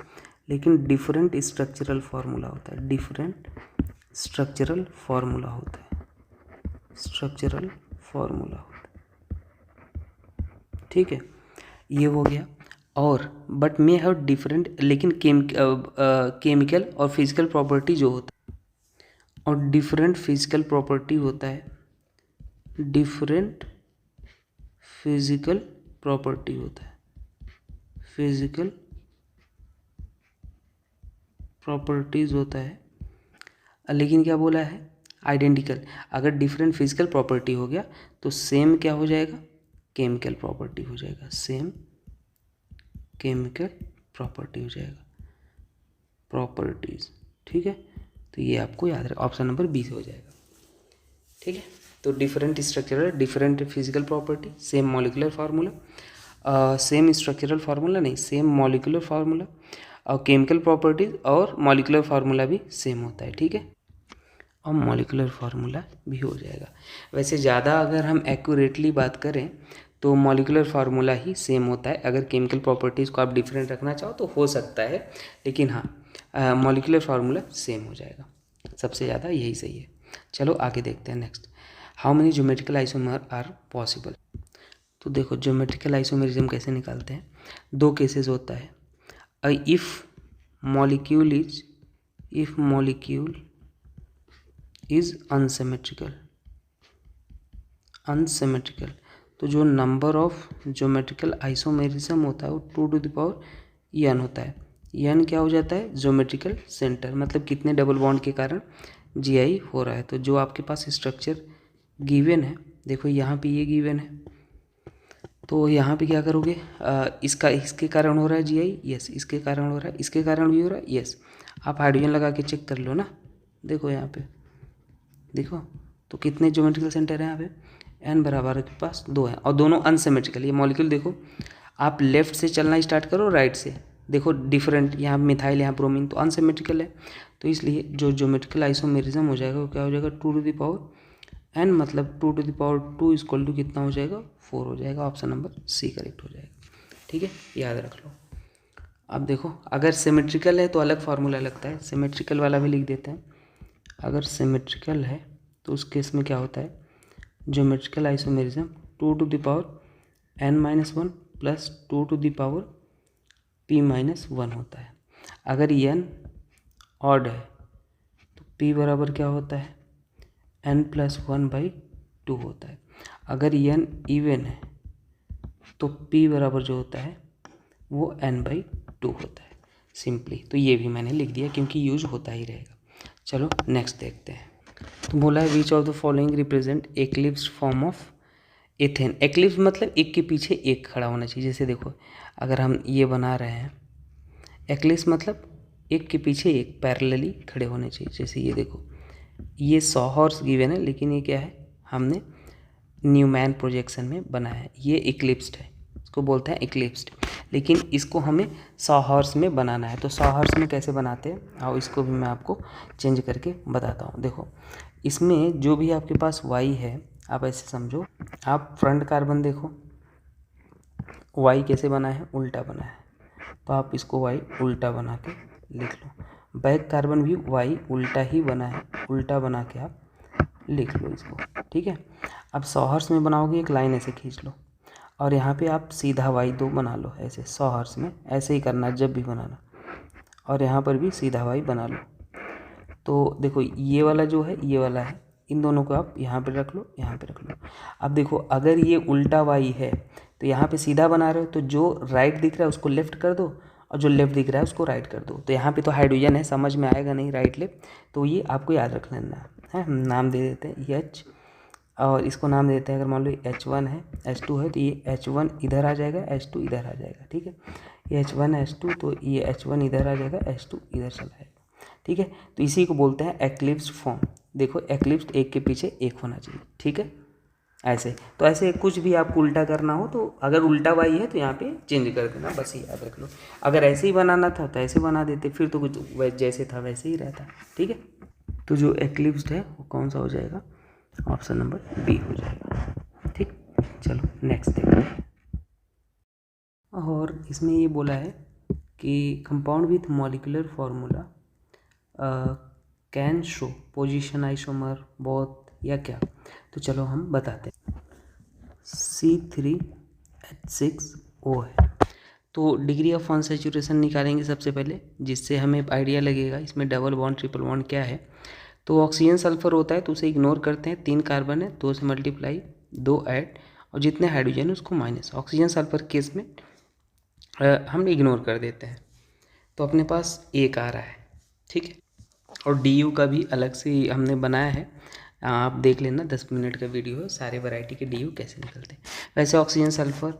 लेकिन डिफरेंट स्ट्रक्चरल फार्मूला होता है, डिफरेंट स्ट्रक्चरल फार्मूला होता है, स्ट्रक्चरल फार्मूला होता है, ठीक है। ये हो गया। और बट मे हैव डिफरेंट, लेकिन केमिकल और फिजिकल प्रॉपर्टी जो होता है, और डिफरेंट फिजिकल प्रॉपर्टी होता है, डिफरेंट फिजिकल प्रॉपर्टी होता है, फिजिकल प्रॉपर्टीज होता है। लेकिन क्या बोला है, आइडेंटिकल। अगर डिफरेंट फिजिकल प्रॉपर्टी हो गया तो सेम क्या हो जाएगा, केमिकल प्रॉपर्टी हो जाएगा, सेम केमिकल प्रॉपर्टी हो जाएगा, प्रॉपर्टीज, ठीक है। तो ये आपको याद रहे, ऑप्शन नंबर बी से हो जाएगा, ठीक है। तो different structural, different physical property, same molecular formula, same structural formula नहीं, सेम मॉलिकुलर फार्मूला, और केमिकल प्रॉपर्टीज और मॉलिकुलर फार्मूला भी सेम होता है, ठीक है। और मॉलिकुलर फार्मूला भी हो जाएगा। वैसे ज़्यादा अगर हम एक्यूरेटली बात करें तो मॉलिकुलर फार्मूला ही सेम होता है। अगर केमिकल प्रॉपर्टीज़ को आप डिफरेंट रखना चाहो तो हो सकता है, लेकिन हाँ मॉलिकुलर फार्मूला सेम हो जाएगा, सबसे ज़्यादा यही सही है। चलो आगे देखते हैं next, how many geometrical isomer are possible. तो देखो ज्योमेट्रिकल आइसोमेरिज्म कैसे निकालते हैं, दो केसेस होता है, इफ़ मॉलिक्यूल इज अनसिमेट्रिकल, तो जो नंबर ऑफ ज्योमेट्रिकल आइसोमेरिज्म होता है वो 2 टू द पावर n होता है। n क्या हो जाता है, ज्योमेट्रिकल सेंटर, मतलब कितने डबल बॉन्ड के कारण GI हो रहा है। तो जो आपके पास स्ट्रक्चर गिवन है, देखो यहाँ पे ये गिवन है, तो यहाँ पे क्या करोगे, इसके कारण हो रहा है GI, यस, इसके कारण हो रहा है, इसके कारण भी हो रहा है, यस। आप हाइड्रोजन लगा के चेक कर लो ना, देखो यहाँ पे, देखो तो कितने ज्योमेट्रिकल सेंटर हैं यहाँ पे, n बराबर के पास 2 हैं, और दोनों अनसिमेट्रिकल। ये मॉलिक्यूल देखो, आप लेफ्ट से चलना स्टार्ट करो, राइट से देखो डिफरेंट, यहाँ मिथाइल, यहाँ ब्रोमीन, तो अनसिमेट्रिकल है। तो इसलिए जो ज्योमेट्रिकल आइसोमेरिज्म हो जाएगा वो क्या हो जाएगा, 2 टू द पावर n, मतलब 2 to the power 2 equal to कितना हो जाएगा, 4 हो जाएगा। ऑप्शन नंबर सी करेक्ट हो जाएगा, ठीक है, याद रख लो। अब देखो अगर सिमेट्रिकल है तो अलग फार्मूला लगता है, सिमेट्रिकल वाला भी लिख देते हैं। अगर सिमेट्रिकल है तो उस केस में क्या होता है, geometrical isomerism 2 to the power n-1 plus 2 to the power p-1 होता है। अगर n ऑड है तो p बराबर क्या होता है, n+1/2 होता है। अगर n इवन है तो p बराबर जो होता है वो n/2 होता है, सिंपली। तो ये भी मैंने लिख दिया क्योंकि यूज होता ही रहेगा। चलो नेक्स्ट देखते हैं। तो बोला है which of the following represent eclipse form of ethane. Eclipse मतलब एक के पीछे एक खड़ा होना चाहिए। जैसे देखो अगर हम ये बना रहे हैं, एक्लिप्स मतलब एक के पीछे एक पैरेलली खड़े होने चाहिए। जैसे ये देखो, ये सॉहॉर्स गिवन है, लेकिन ये क्या है, हमने न्यूमैन प्रोजेक्शन में बनाया है, ये इक्लिप्स्ड है, इसको बोलते हैं इक्लिप्स्ड। लेकिन इसको हमें सॉहॉर्स में बनाना है, तो सॉहॉर्स में कैसे बनाते हैं और इसको भी मैं आपको चेंज करके बताता हूँ। देखो इसमें जो भी आपके पास y है, आप ऐसे समझो, आप फ्रंट कार्बन देखो y कैसे बना है, उल्टा बना है, तो आप इसको y उल्टा बना के लिख लो। बैक कार्बन भी y उल्टा ही बना है, उल्टा बना के आप लिख लो इसको, ठीक है। अब सॉहर्स में बनाओगे एक लाइन ऐसे खींच लो, और यहाँ पे आप सीधा y2 बना लो, ऐसे सॉहर्स में ऐसे ही करना जब भी बनाना, और यहाँ पर भी सीधा y बना लो। तो देखो ये वाला जो है, ये वाला है, इन दोनों को आप यहाँ पे रख लो, यहाँ पे रख लो। अब देखो अगर ये उल्टा y है तो यहाँ पे सीधा बना रहे हो, तो जो राइट दिख रहा है उसको लेफ्ट कर दो, और जो लेफ्ट दिख रहा है उसको राइट कर दो। तो यहाँ पे तो हाइड्रोजन है, समझ में आएगा नहीं राइट लेफ्ट, तो ये आपको याद रख लेना है। हम नाम दे देते हैं H, और इसको नाम देते हैं, अगर मान लो H1 है, H2 है, तो ये H1 इधर आ जाएगा, H2 इधर आ जाएगा, ठीक है। ये H1 H2, तो ये H1 इधर आ जाएगा, H2 इधर चला जाएगा, ठीक है। तो इसी को बोलते हैं एक्लिप्स्ड फॉर्म। देखो एक्लिप्स्ड एक के पीछे एक होना चाहिए, ठीक है, ऐसे। तो ऐसे कुछ भी आपको उल्टा करना हो तो अगर उल्टा y है तो यहाँ पे चेंज कर देना, बस ये याद रख लो। अगर ऐसे ही बनाना था तो ऐसे बना देते, फिर तो कुछ जैसे था वैसे ही रहता, ठीक है। तो जो एक्लिप्स्ड है वो कौन सा हो जाएगा, ऑप्शन नंबर बी हो जाएगा, ठीक। चलो नेक्स्ट देखते हैं। और इसमें ये बोला है कि compound with molecular formula can show position isomer both या क्या। तो चलो हम बताते हैं। C3H6O है, तो डिग्री ऑफ अनसैचुरेशन निकालेंगे सबसे पहले, जिससे हमें आइडिया लगेगा इसमें डबल बॉन्ड ट्रिपल बॉन्ड क्या है। तो ऑक्सीजन सल्फर होता है तो उसे इग्नोर करते हैं, 3 कार्बन है, 2 से मल्टीप्लाई, 2 ऐड, और जितने हाइड्रोजन है उसको माइनस। ऑक्सीजन सल्फर केस में हम इग्नोर कर देते हैं, तो अपने पास एक आ रहा है, ठीक है। और DU का भी अलग से हमने बनाया है, आप देख लेना, 10 मिनट का वीडियो है, सारे वैरायटी के DU कैसे निकलते हैं। वैसे ऑक्सीजन सल्फर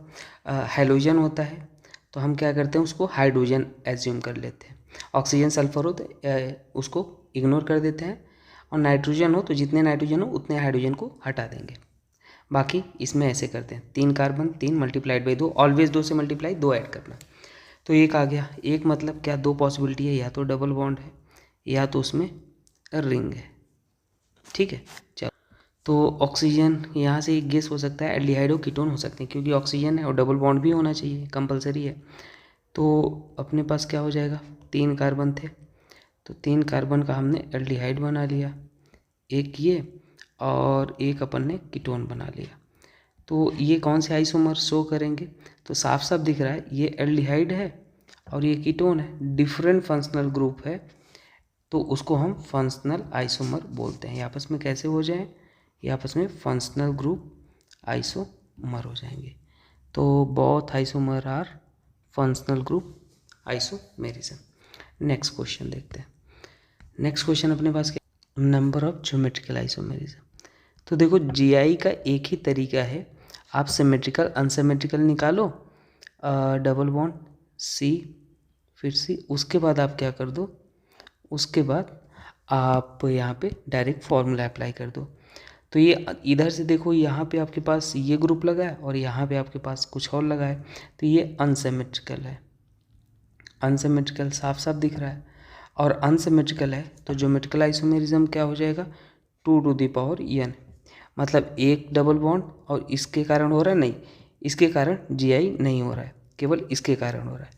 हाइड्रोजन होता है तो हम क्या करते हैं, उसको हाइड्रोजन एज्यूम कर लेते हैं। ऑक्सीजन सल्फर हो तो उसको इग्नोर कर देते हैं, और नाइट्रोजन हो तो जितने नाइट्रोजन हो उतने हाइड्रोजन को हटा देंगे। बाकी इसमें ऐसे करते हैं, 3 कार्बन 3 मल्टीप्लाइड बाई 2, ऑलवेज 2 से मल्टीप्लाई 2 ऐड करना, तो एक आ गया। एक मतलब क्या, 2 पॉसिबिलिटी है, या तो डबल बॉन्ड है या तो उसमें रिंग है, ठीक है। चलो, तो ऑक्सीजन यहाँ से एक गेस हो सकता है, एल्डिहाइड और कीटोन हो सकते हैं, क्योंकि ऑक्सीजन है और डबल बॉन्ड भी होना चाहिए, कंपलसरी है। तो अपने पास क्या हो जाएगा, 3 कार्बन थे तो 3 कार्बन का हमने एल्डिहाइड बना लिया, एक ये और एक अपन ने कीटोन बना लिया। तो ये कौन से आइसोमर शो करेंगे, तो साफ साफ दिख रहा है ये एल्डिहाइड है और ये कीटोन है, डिफरेंट फंक्शनल ग्रुप है, तो उसको हम फंक्शनल आइसोमर बोलते हैं। ये आपस में कैसे हो जाए, ये आपस में फंक्शनल ग्रुप आइसोमर हो जाएंगे। तो both isomer are functional group isomerism. Next question देखते हैं। नेक्स्ट क्वेश्चन अपने पास क्या, नंबर ऑफ ज्योमेट्रिकल आइसोमेरिज्म। तो देखो GI का एक ही तरीका है, आप सिमेट्रिकल अनसिमेट्रिकल निकालो, डबल बॉन्ड C फिर C, उसके बाद आप क्या कर दो, उसके बाद आप यहाँ पे डायरेक्ट फॉर्मूला अप्लाई कर दो। तो ये इधर से देखो, यहाँ पे आपके पास ये ग्रुप लगा है और यहाँ पे आपके पास कुछ और लगा है, तो ये अनसिमेट्रिकल है, अनसिमेट्रिकल साफ साफ दिख रहा है। और अनसिमेट्रिकल है तो ज्योमेट्रिकल आइसोमेरिज्म क्या हो जाएगा, 2 टू द पावर n, मतलब एक डबल बॉन्ड, और इसके कारण हो रहा है, नहीं इसके कारण GI नहीं हो रहा है, केवल इसके कारण हो रहा है।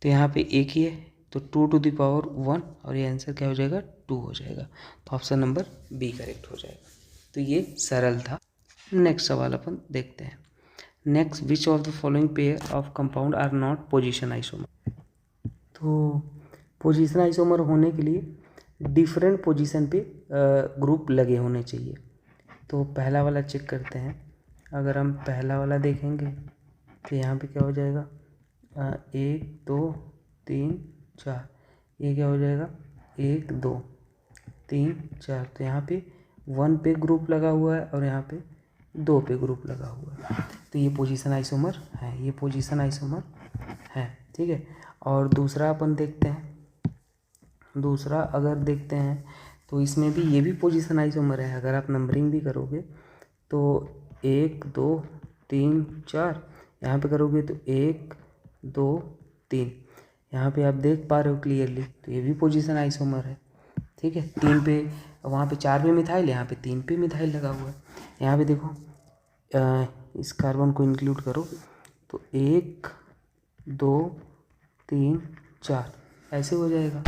तो यहाँ पे एक ही है तो 2 टू द पावर 1, और ये आंसर क्या हो जाएगा, 2 हो जाएगा। तो ऑप्शन नंबर B करेक्ट हो जाएगा। तो ये सरल था। नेक्स्ट सवाल अपन देखते हैं। Next, which of the following pair of compound are not position isomer. तो पोजीशन आइसोमर होने के लिए डिफरेंट पोजीशन पे ग्रुप लगे होने चाहिए। तो पहला वाला चेक करते हैं। अगर हम पहला वाला देखेंगे तो यहाँ पे क्या हो जाएगा, 1 2 3 4, ये क्या हो जाएगा 1 2 3 4। तो यहाँ पे 1 पे ग्रुप लगा हुआ है और यहाँ पे 2 पे ग्रुप लगा हुआ है, तो ये पोजीशन आइसोमर है, ये पोजीशन आइसोमर है, ठीक है। और दूसरा अपन देखते हैं, दूसरा अगर देखते हैं तो इसमें भी ये भी पोजीशन आइसोमर है। अगर आप नंबरिंग भी करोगे तो 1 2 3 4, यहाँ पे करोगे तो 1 2 3, यहाँ पे आप देख पा रहे हो क्लियरली, तो ये भी पोजीशन आइसोमर है, ठीक है। 3 पे, वहाँ पे 4 पे मिथाइल, यहाँ पे 3 पे मिथाइल लगा हुआ है। यहाँ पे देखो इस कार्बन को इंक्लूड करो तो 1 2 3 4 ऐसे हो जाएगा।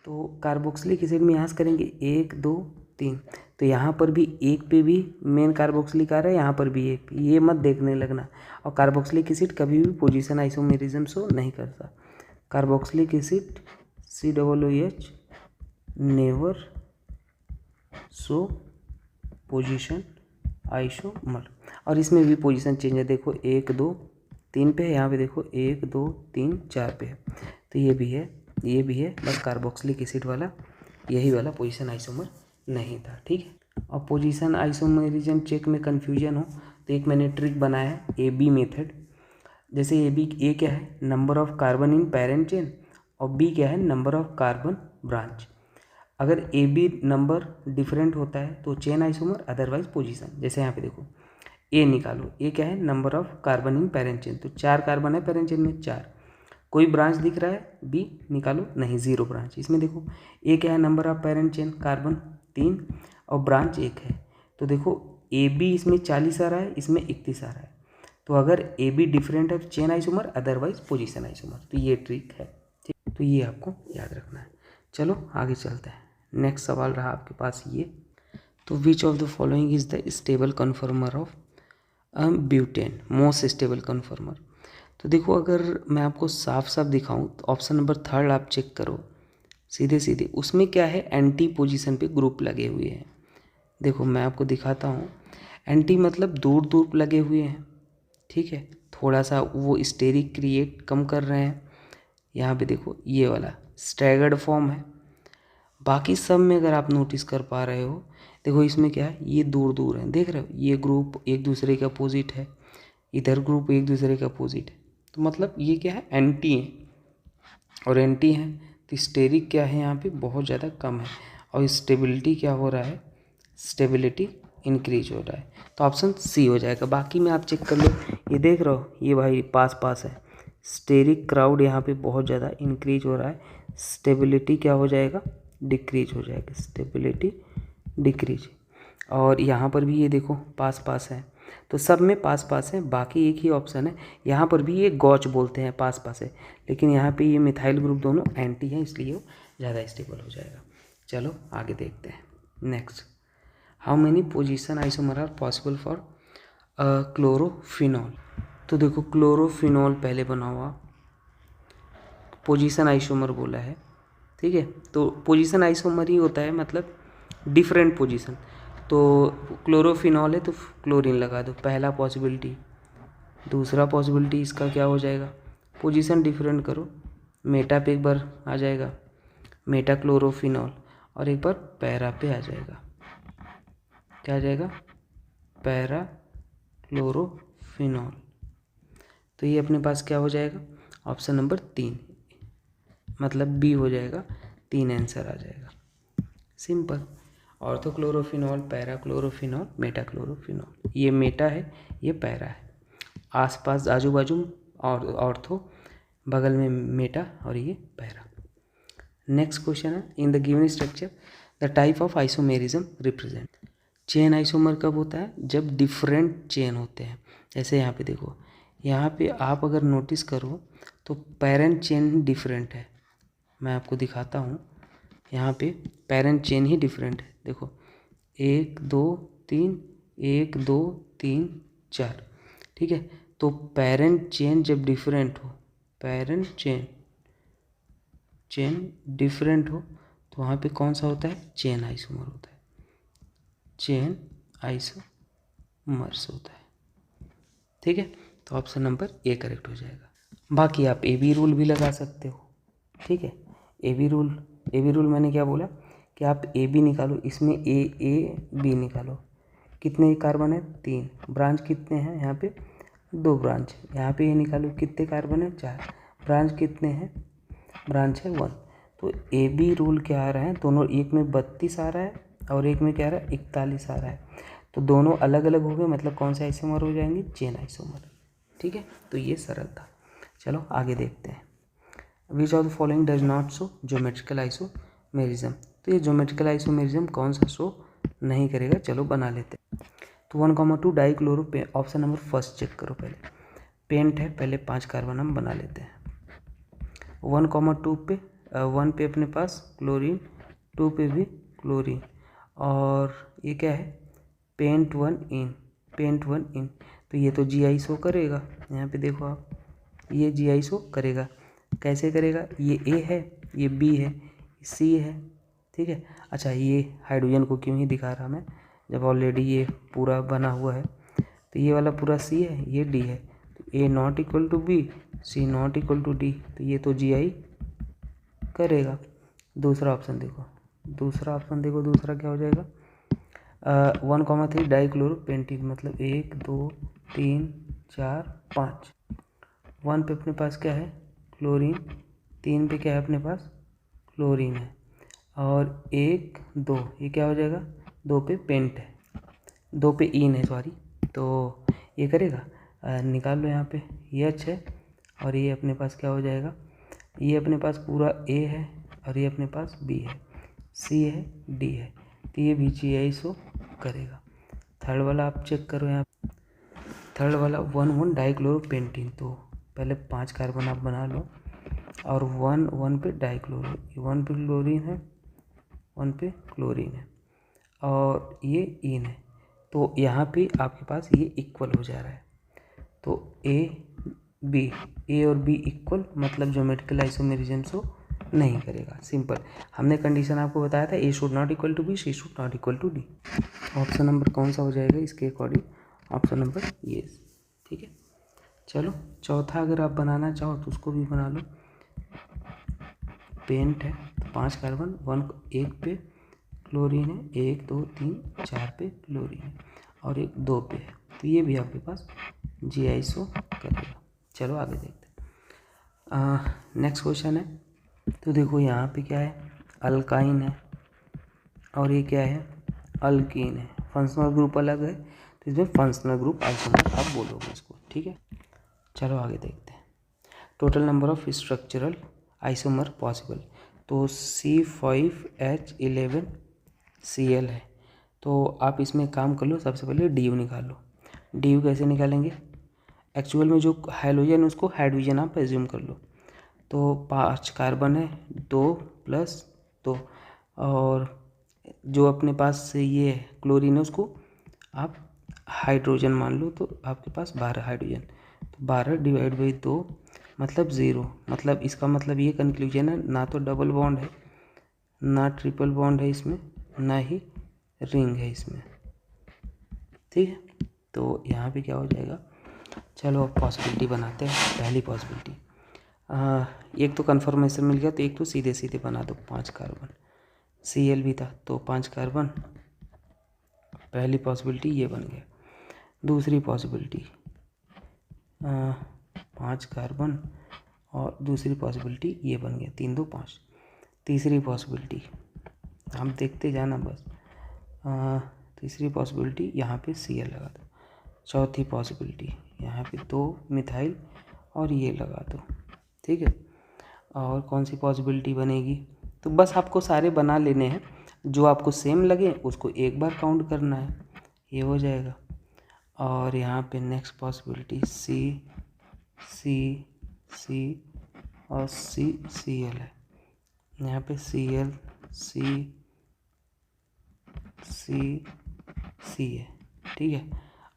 तो कार्बोक्सिलिक एसिड में यहाँ से करेंगे 1 2 3, तो यहाँ पर भी एक पे भी मेन कार्बोक्सिलिक आ रहा है, यहाँ पर भी एक, ये मत देखने लगना। और कार्बोक्सिलिक एसिड कभी भी पोजीशन आइसोमेरिज्म शो नहीं करता। Carboxylic acid COOH never show position isomer. और इसमें भी पोजीशन चेंज है, देखो 1 2 3 पे है, यहाँ पे देखो 1 2 3 4 पे है, तो ये भी है, ये भी है, बस कार्बोक्सिलिक एसिड वाला यही वाला पोजीशन आइसोमर नहीं था, ठीक है। और पोजीशन आइसोमेरिज्म चेक में कन्फ्यूजन हो तो एक मैंने ट्रिक बनाया है, AB मेथड। जैसे A क्या है, number of carbon in parent chain, और B क्या है, नंबर ऑफ कार्बन ब्रांच। अगर AB नंबर डिफरेंट होता है तो चेन आइसोमर, अदरवाइज पोजीशन। जैसे यहाँ पे देखो A निकालो, A क्या है, number of carbon in parent chain, तो 4 कार्बन है पेरेंट चेन में 4। कोई ब्रांच दिख रहा है, B निकालो, नहीं 0 ब्रांच। इसमें देखो A क्या है, number of parent chain carbon 3 और ब्रांच 1 है, तो देखो AB इसमें 40 आ रहा है, इसमें 31 आ रहा है, तो अगर ए बी डिफरेंट है तो chain isomer, otherwise position isomer. तो ये ट्रिक है, ठीक। तो ये आपको याद रखना है। चलो आगे चलते हैं। नेक्स्ट सवाल रहा आपके पास ये, तो विच of the following is the stable कन्फर्मर of butane, most stable कन्फर्मर। तो देखो, अगर मैं आपको साफ साफ दिखाऊं तो ऑप्शन नंबर 3 आप चेक करो, सीधे सीधे उसमें क्या है, एंटी पोजीशन पे ग्रुप लगे हुए हैं। देखो मैं आपको दिखाता हूँ, एंटी मतलब दूर दूर लगे हुए हैं, ठीक है, थोड़ा सा वो स्टेरिक क्रिएट कम कर रहे हैं। यहाँ पे देखो ये वाला स्टैगर्ड फॉर्म है। बाकी सब में अगर आप नोटिस कर पा रहे हो, देखो इसमें क्या है, ये दूर दूर है, देख रहे हो, ये ग्रुप एक दूसरे के अपोजिट है, इधर ग्रुप एक दूसरे के अपोजिट है। तो मतलब ये क्या है, एंटी है, और एंटी है तो स्टेरिक क्या है यहाँ पे बहुत ज़्यादा कम है, और स्टेबिलिटी क्या हो रहा है, स्टेबिलिटी इंक्रीज हो रहा है। तो ऑप्शन सी हो जाएगा। बाकी में आप चेक कर लो, ये देख रहे हो, ये भाई पास पास है, स्टेरिक क्राउड यहाँ पे बहुत ज़्यादा इंक्रीज हो रहा है, स्टेबिलिटी क्या हो जाएगा, डिक्रीज हो जाएगा, स्टेबिलिटी डिक्रीज। और यहाँ पर भी ये देखो पास पास है, तो सब में पास पास है। बाकी एक ही ऑप्शन है, यहाँ पर भी ये गॉच बोलते हैं, पास पास है, लेकिन यहाँ पे ये मिथाइल ग्रुप दोनों एंटी हैं, इसलिए वो ज़्यादा स्टेबल हो जाएगा। चलो आगे देखते हैं। Next, how many position isomer are possible for chlorophenol. तो देखो क्लोरोफिनॉल पहले बना हुआ, पोजीशन आइसोमर बोला है, ठीक है। तो पोजीशन आइसोमर ही होता है, मतलब डिफरेंट पोजीशन। तो क्लोरोफिनॉल है तो क्लोरीन लगा दो, पहला पॉसिबिलिटी। दूसरा पॉसिबिलिटी इसका क्या हो जाएगा, पोजीशन डिफरेंट करो, मेटा पे एक बार आ जाएगा मेटा क्लोरोफिनॉल, और एक बार पैरा पे आ जाएगा, क्या आ जाएगा, पैरा क्लोरोफिनॉल। तो ये अपने पास क्या हो जाएगा, ऑप्शन नंबर 3, मतलब बी हो जाएगा, 3 आंसर आ जाएगा, simple. Orthochlorophenol, para chlorophenol, meta chlorophenol. ये मेटा है, ये पैरा है, आसपास आजू बाजू और ऑर्थो, बगल में मेटा, और ये पैरा। नेक्स्ट क्वेश्चन है, in the given structure the type of isomerism represent. Chain isomer कब होता है, जब डिफरेंट चेन होते हैं। जैसे यहाँ पे देखो, यहाँ पे आप अगर नोटिस करो तो पेरेंट चेन डिफरेंट है। मैं आपको दिखाता हूँ, यहाँ पे पेरेंट चेन ही डिफरेंट है। देखो 1 2 3, 1 2 3 4, ठीक है। तो पेरेंट चेन जब डिफरेंट हो, पेरेंट चेन डिफरेंट हो, तो वहाँ पे कौन सा होता है, चेन आइसोमर होता है, चेन आइसोमर्स होता है, ठीक है। तो ऑप्शन नंबर ए करेक्ट हो जाएगा। बाकी आप ए बी रूल भी लगा सकते हो, ठीक है। ए बी रूल मैंने क्या बोला कि आप ए बी निकालो, इसमें ए बी निकालो, कितने कार्बन है, 3, ब्रांच कितने हैं, यहाँ पे 2 ब्रांच, यहाँ पे ये निकालो कितने कार्बन है, 4, ब्रांच कितने हैं, ब्रांच है 1। तो ए बी रूल क्या आ रहा है, दोनों, एक में 32 आ रहा है और एक में क्या आ रहा है, 41 आ रहा है। तो दोनों अलग अलग हो गए, मतलब कौन से आइसोमर हो जाएंगे, चेन आइसोमर, ठीक है। तो ये सरल था। चलो आगे देखते हैं। Which of the following does not show geometrical isomerism. तो ये ज्योमेट्रिकल आइसोमेरिज्म कौन सा शो नहीं करेगा, चलो बना लेते हैं। तो 1,2 dichloro, option number first check करो पहले, पेंट है, पहले 5 कार्बन हम बना लेते हैं। 1,2 पे 1 पे अपने पास क्लोरीन, 2 पे भी क्लोरीन, और ये क्या है, पेंट 1 इन। तो ये तो जी आई शो करेगा, यहाँ पे देखो आप, ये जी आई शो करेगा, कैसे करेगा, ये ए है, ये बी है, सी है, ठीक है। अच्छा, ये हाइड्रोजन को क्यों ही दिखा रहा मैं, जब ऑलरेडी ये पूरा बना हुआ है। तो ये वाला पूरा सी है, ये डी है, तो A not equal to B, C not equal to D, तो ये तो जी आई करेगा। दूसरा ऑप्शन देखो, दूसरा क्या हो जाएगा, 1,3 डाइक्लोरोपेंटीन, मतलब 1 2 3 4 5। 1 पे अपने पास क्या है, क्लोरीन, 3 पे क्या है अपने पास, क्लोरीन है, और 1 2, ये क्या हो जाएगा, 2 पे पेंट है, 2 पे इन है, सॉरी। तो ये करेगा, निकाल लो यहाँ पे, ये अच्छा है, और ये अपने पास क्या हो जाएगा, ये अपने पास पूरा ए है, और ये अपने पास बी है, सी है, डी है, तो ये भी जी आई शो करेगा। थर्ड वाला आप चेक करो, यहाँ थर्ड वाला 1 डाइक्लोरोपेंटीन, तो पहले 5 कार्बन आप बना लो और 1 पे डाइक्लोरो, 1 पे क्लोरीन है, 1 पे क्लोरीन है और ये इन है, तो यहाँ पे आपके पास ये इक्वल हो जा रहा है। तो ए और बी इक्वल, मतलब ज्योमेट्रिकल आइसोमेरिज्म से नहीं करेगा। सिंपल, हमने कंडीशन आपको बताया था A should not equal to B, C should not equal to D. Option number कौन सा हो जाएगा इसके अकॉर्डिंग? ऑप्शन नंबर ये, ठीक है। चलो चौथा अगर आप बनाना चाहो तो उसको भी बना लो। पेंट है तो 5 कार्बन, 1 पे क्लोरीन है, 1 2 3 4 पे क्लोरीन है और 1 2 पे है, तो ये भी आपके पास जी आइसो करेगा। चलो आगे देखते हैं। नेक्स्ट क्वेश्चन है, तो देखो यहाँ पे क्या है, अल्काइन है और ये क्या है, अल्कीन है। फंक्शनल ग्रुप अलग है तो इसमें फंक्शनल ग्रुप आइसोमर आप बोलोगे इसको, ठीक है। चलो आगे देखते हैं। Total number of structural isomer possible, तो C5H11Cl है, तो आप इसमें काम कर लो। सबसे पहले डी निकालो। डी कैसे निकालेंगे? एक्चुअल में जो हाइड्रोजन उसको हाइड्रोजन आप एज्यूम कर लो। तो 5 कार्बन है, 2 + 2 और जो अपने पास से ये क्लोरीन है उसको आप हाइड्रोजन मान लो, तो आपके पास 12 हाइड्रोजन, तो 12 / 2 मतलब 0। मतलब इसका मतलब ये कंक्लूजन है, ना तो डबल बॉन्ड है, ना ट्रिपल बॉन्ड है इसमें, ना ही रिंग है इसमें, ठीक है। तो यहाँ पे क्या हो जाएगा? चलो अब पॉसिबिलिटी बनाते हैं। पहली पॉसिबिलिटी, एक तो कन्फर्मेशन मिल गया, तो एक तो सीधे सीधे बना दो। 5 कार्बन, Cl भी था तो 5 कार्बन, पहली पॉसिबिलिटी ये बन गया। दूसरी पॉसिबिलिटी 5 कार्बन और दूसरी पॉसिबिलिटी ये बन गया, 3 2 5। तीसरी पॉसिबिलिटी हम देखते जाना बस। तीसरी पॉसिबिलिटी यहाँ पे Cl लगा दो। चौथी पॉसिबिलिटी यहाँ पे 2 मिथाइल और ये लगा दो, ठीक है। और कौन सी पॉसिबिलिटी बनेगी? तो बस आपको सारे बना लेने हैं, जो आपको सेम लगे उसको एक बार काउंट करना है, ये हो जाएगा। और यहाँ पे नेक्स्ट पॉसिबिलिटी C और Cl है। यहाँ पे Cl C है, ठीक है।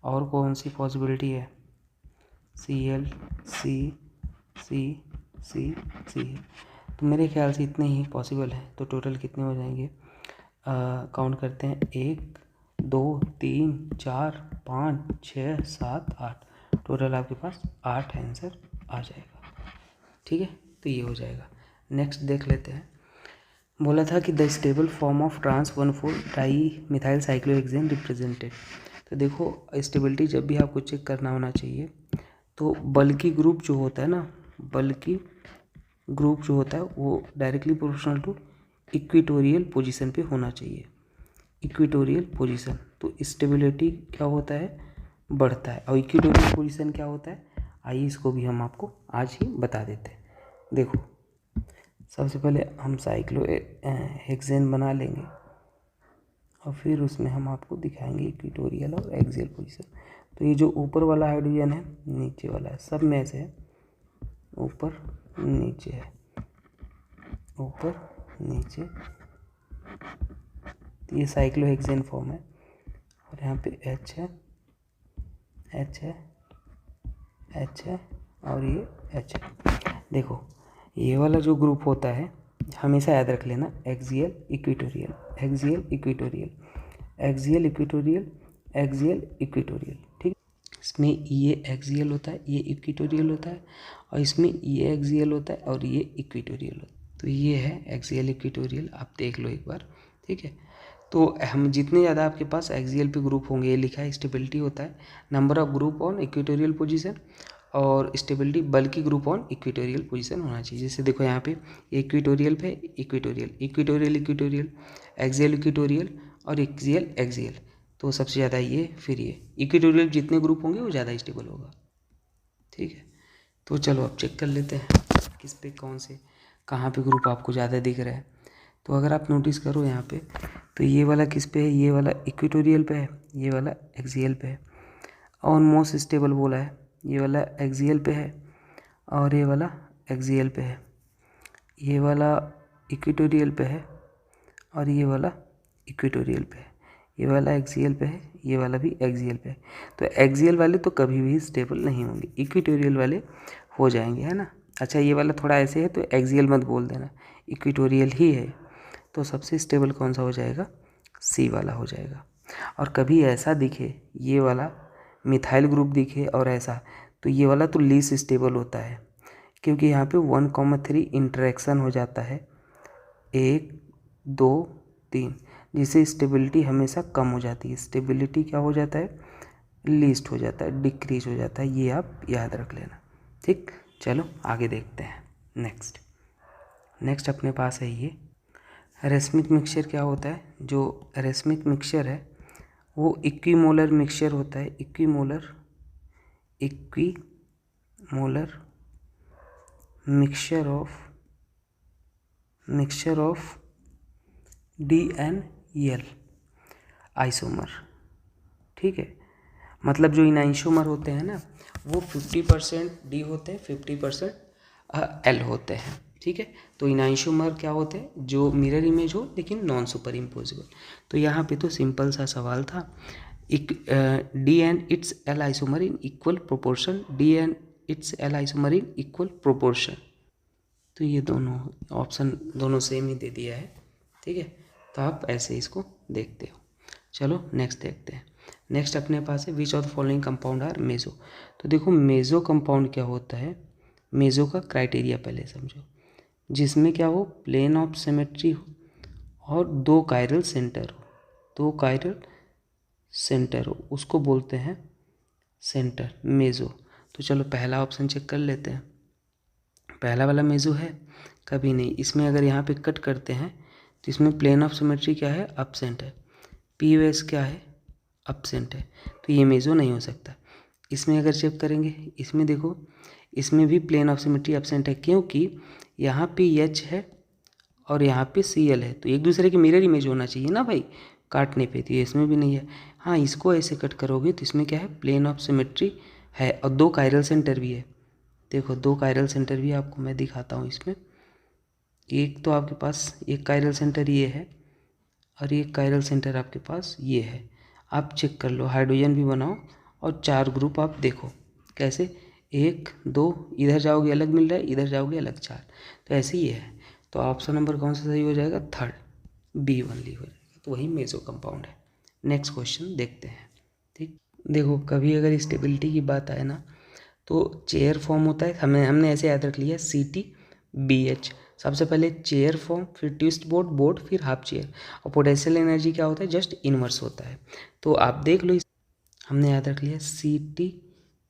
और कौन सी पॉसिबिलिटी है? Cl C है। तो मेरे ख्याल से इतने ही पॉसिबल है। तो टोटल कितने हो जाएंगे? काउंट करते हैं, 1 2 3 4 5 6 7 8। टोटल आपके पास 8 आंसर आ जाएगा, ठीक है। तो ये हो जाएगा। नेक्स्ट देख लेते हैं। बोला था कि the stable form of trans one four dimethyl cyclohexane represented. तो देखो स्टेबिलिटी जब भी आपको चेक करना होना चाहिए, तो बल्कि ग्रुप जो होता है ना, बल्कि ग्रुप जो होता है वो directly proportional to equatorial position पे होना चाहिए। इक्वेटोरियल पोजीशन, तो स्टेबिलिटी क्या होता है? बढ़ता है। और इक्वेटोरियल पोजीशन क्या होता है? आइए इसको भी हम आपको आज ही बता देते हैं। देखो सबसे पहले हम साइक्लोहेक्सेन बना लेंगे और फिर उसमें हम आपको दिखाएंगे इक्वेटोरियल और एक्सियल पोजीशन। तो ये जो ऊपर वाला हाइड्रोजन है, नीचे वाला है, सब में से है, ऊपर नीचे है, ऊपर नीचे, तो ये साइक्लोहेक्सेन फॉर्म है। और यहाँ पे H है, H है, H है और ये H है। देखो ये वाला जो ग्रुप होता है हमेशा याद रख लेना, axial equatorial, axial equatorial, axial equatorial, axial equatorial, ठीक। इसमें ये एक्सियल होता है, ये इक्वेटोरियल होता है, और इसमें ये एक्सियल होता है और ये इक्वेटोरियल होता है। तो ये है एक्सियल इक्वेटोरियल, आप देख लो एक बार, ठीक है। तो हम जितने ज़्यादा आपके पास एक्सियल पे ग्रुप होंगे, ये लिखा है स्टेबिलिटी होता है number of group on equatorial position, और स्टेबिलिटी बल्कि ग्रुप ऑन इक्वेटोरियल पोजीशन होना चाहिए। जैसे देखो यहाँ पे इक्वेटोरियल पे equatorial, equatorial equatorial, axial equatorial और एक्सियल एक्सियल, तो सबसे ज़्यादा ये, फिर ये इक्वेटोरियल जितने ग्रुप होंगे वो ज़्यादा स्टेबल होगा, ठीक है। तो चलो अब चेक कर लेते हैं किस पे कौन से कहाँ पे ग्रुप आपको ज़्यादा दिख रहा है। तो अगर आप नोटिस करो यहाँ पे, तो ये वाला किस पे है? ये वाला इक्वेटोरियल पे है, ये वाला एक्सियल पे है। ऑलमोस्ट स्टेबल बोला है, ये वाला एक्सियल पे है और ये वाला एक्सियल पे है, ये वाला इक्वेटोरियल पे है और ये वाला इक्वेटोरियल पे है, ये वाला एक्सियल पे है, ये वाला भी एक्सियल पे है। तो एक्सियल वाले तो कभी भी स्टेबल नहीं होंगे, इक्वेटोरियल वाले हो जाएंगे, है ना। अच्छा ये वाला थोड़ा ऐसे है तो एक्सियल मत बोल देना, इक्वेटोरियल ही है। तो सबसे स्टेबल कौन सा हो जाएगा, सी वाला हो जाएगा। और कभी ऐसा दिखे ये वाला मिथाइल ग्रुप दिखे और ऐसा, तो ये वाला तो लीस्ट स्टेबल होता है, क्योंकि यहाँ पे 1,3 इंटरेक्शन हो जाता है, 1 2 3, जिससे स्टेबिलिटी हमेशा कम हो जाती है। स्टेबिलिटी क्या हो जाता है, लीस्ट हो जाता है, डिक्रीज हो जाता है, ये आप याद रख लेना। ठीक, चलो आगे देखते हैं। नेक्स्ट अपने पास है ये रेसमिक मिक्सचर। क्या होता है, जो रेसमिक मिक्सचर है वो इक्विमोलर मिक्सचर होता है। Equimolar mixture of DNEL isomer. ठीक है, मतलब जो इन आइसोमर होते हैं ना वो 50% D होते हैं, 50% L होते हैं। ठीक है, तो इन आइसोमर क्या होते हैं, जो मिरर इमेज हो लेकिन नॉन सुपर इम्पोजिबल। तो यहाँ पे तो सिंपल सा सवाल था, D and its L isomer in equal proportion, D and its L isomer in equal proportion. तो ये दोनों ऑप्शन दोनों सेम ही दे दिया है। ठीक है, तो आप ऐसे इसको देखते हो। चलो नेक्स्ट देखते हैं। नेक्स्ट अपने पास है which of the following compound are meso. तो देखो मेजो कंपाउंड क्या होता है, मेजो का क्राइटेरिया पहले समझो, जिसमें क्या हो, प्लेन ऑफ सिमेट्री हो और 2 कायरल सेंटर हो, उसको बोलते हैं सेंटर, मेजो। तो चलो पहला ऑप्शन चेक कर लेते हैं। पहला वाला मेजो है, कभी नहीं। इसमें अगर यहाँ पे कट करते हैं तो इसमें प्लेन ऑफ सिमेट्री क्या है, एब्सेंट है, POS क्या है, एब्सेंट है, तो ये मेजो नहीं हो सकता। इसमें अगर चेक करेंगे, इसमें देखो, इसमें भी प्लेन ऑफ सिमेट्री एब्सेंट है, क्योंकि यहाँ पे H है और यहाँ पे Cl है, तो एक दूसरे के मिरर इमेज होना चाहिए ना भाई, काटने पे, तो इसमें भी नहीं है। हाँ, इसको ऐसे कट करोगे तो इसमें क्या है, प्लेन ऑफ सिमेट्री है और 2 कायरल सेंटर भी है। देखो 2 कायरल सेंटर भी आपको मैं दिखाता हूँ इसमें। एक तो आपके पास एक कायरल सेंटर ये है और एक कायरल सेंटर आपके पास ये है। आप चेक कर लो, हाइड्रोजन भी बनाओ और 4 ग्रुप आप देखो कैसे, 1 2 इधर जाओगे अलग मिल रहा है, इधर जाओगे अलग 4, तो ऐसे ही है। तो ऑप्शन नंबर कौन सा सही हो जाएगा, 3rd B ओनली हो जाएगा, तो वही मेजो कंपाउंड है। नेक्स्ट क्वेश्चन देखते हैं। ठीक, देखो कभी अगर स्टेबिलिटी की बात आए ना तो चेयर फॉर्म होता है, हमने ऐसे याद रख लिया CTBH। सबसे पहले चेयर फॉर्म, फिर ट्विस्ट बोर्ड, फिर हाफ चेयर। और पोटेंशियल एनर्जी क्या होता है, जस्ट इनवर्स होता है। तो आप देख लो, हमने याद रख लिया CTBH,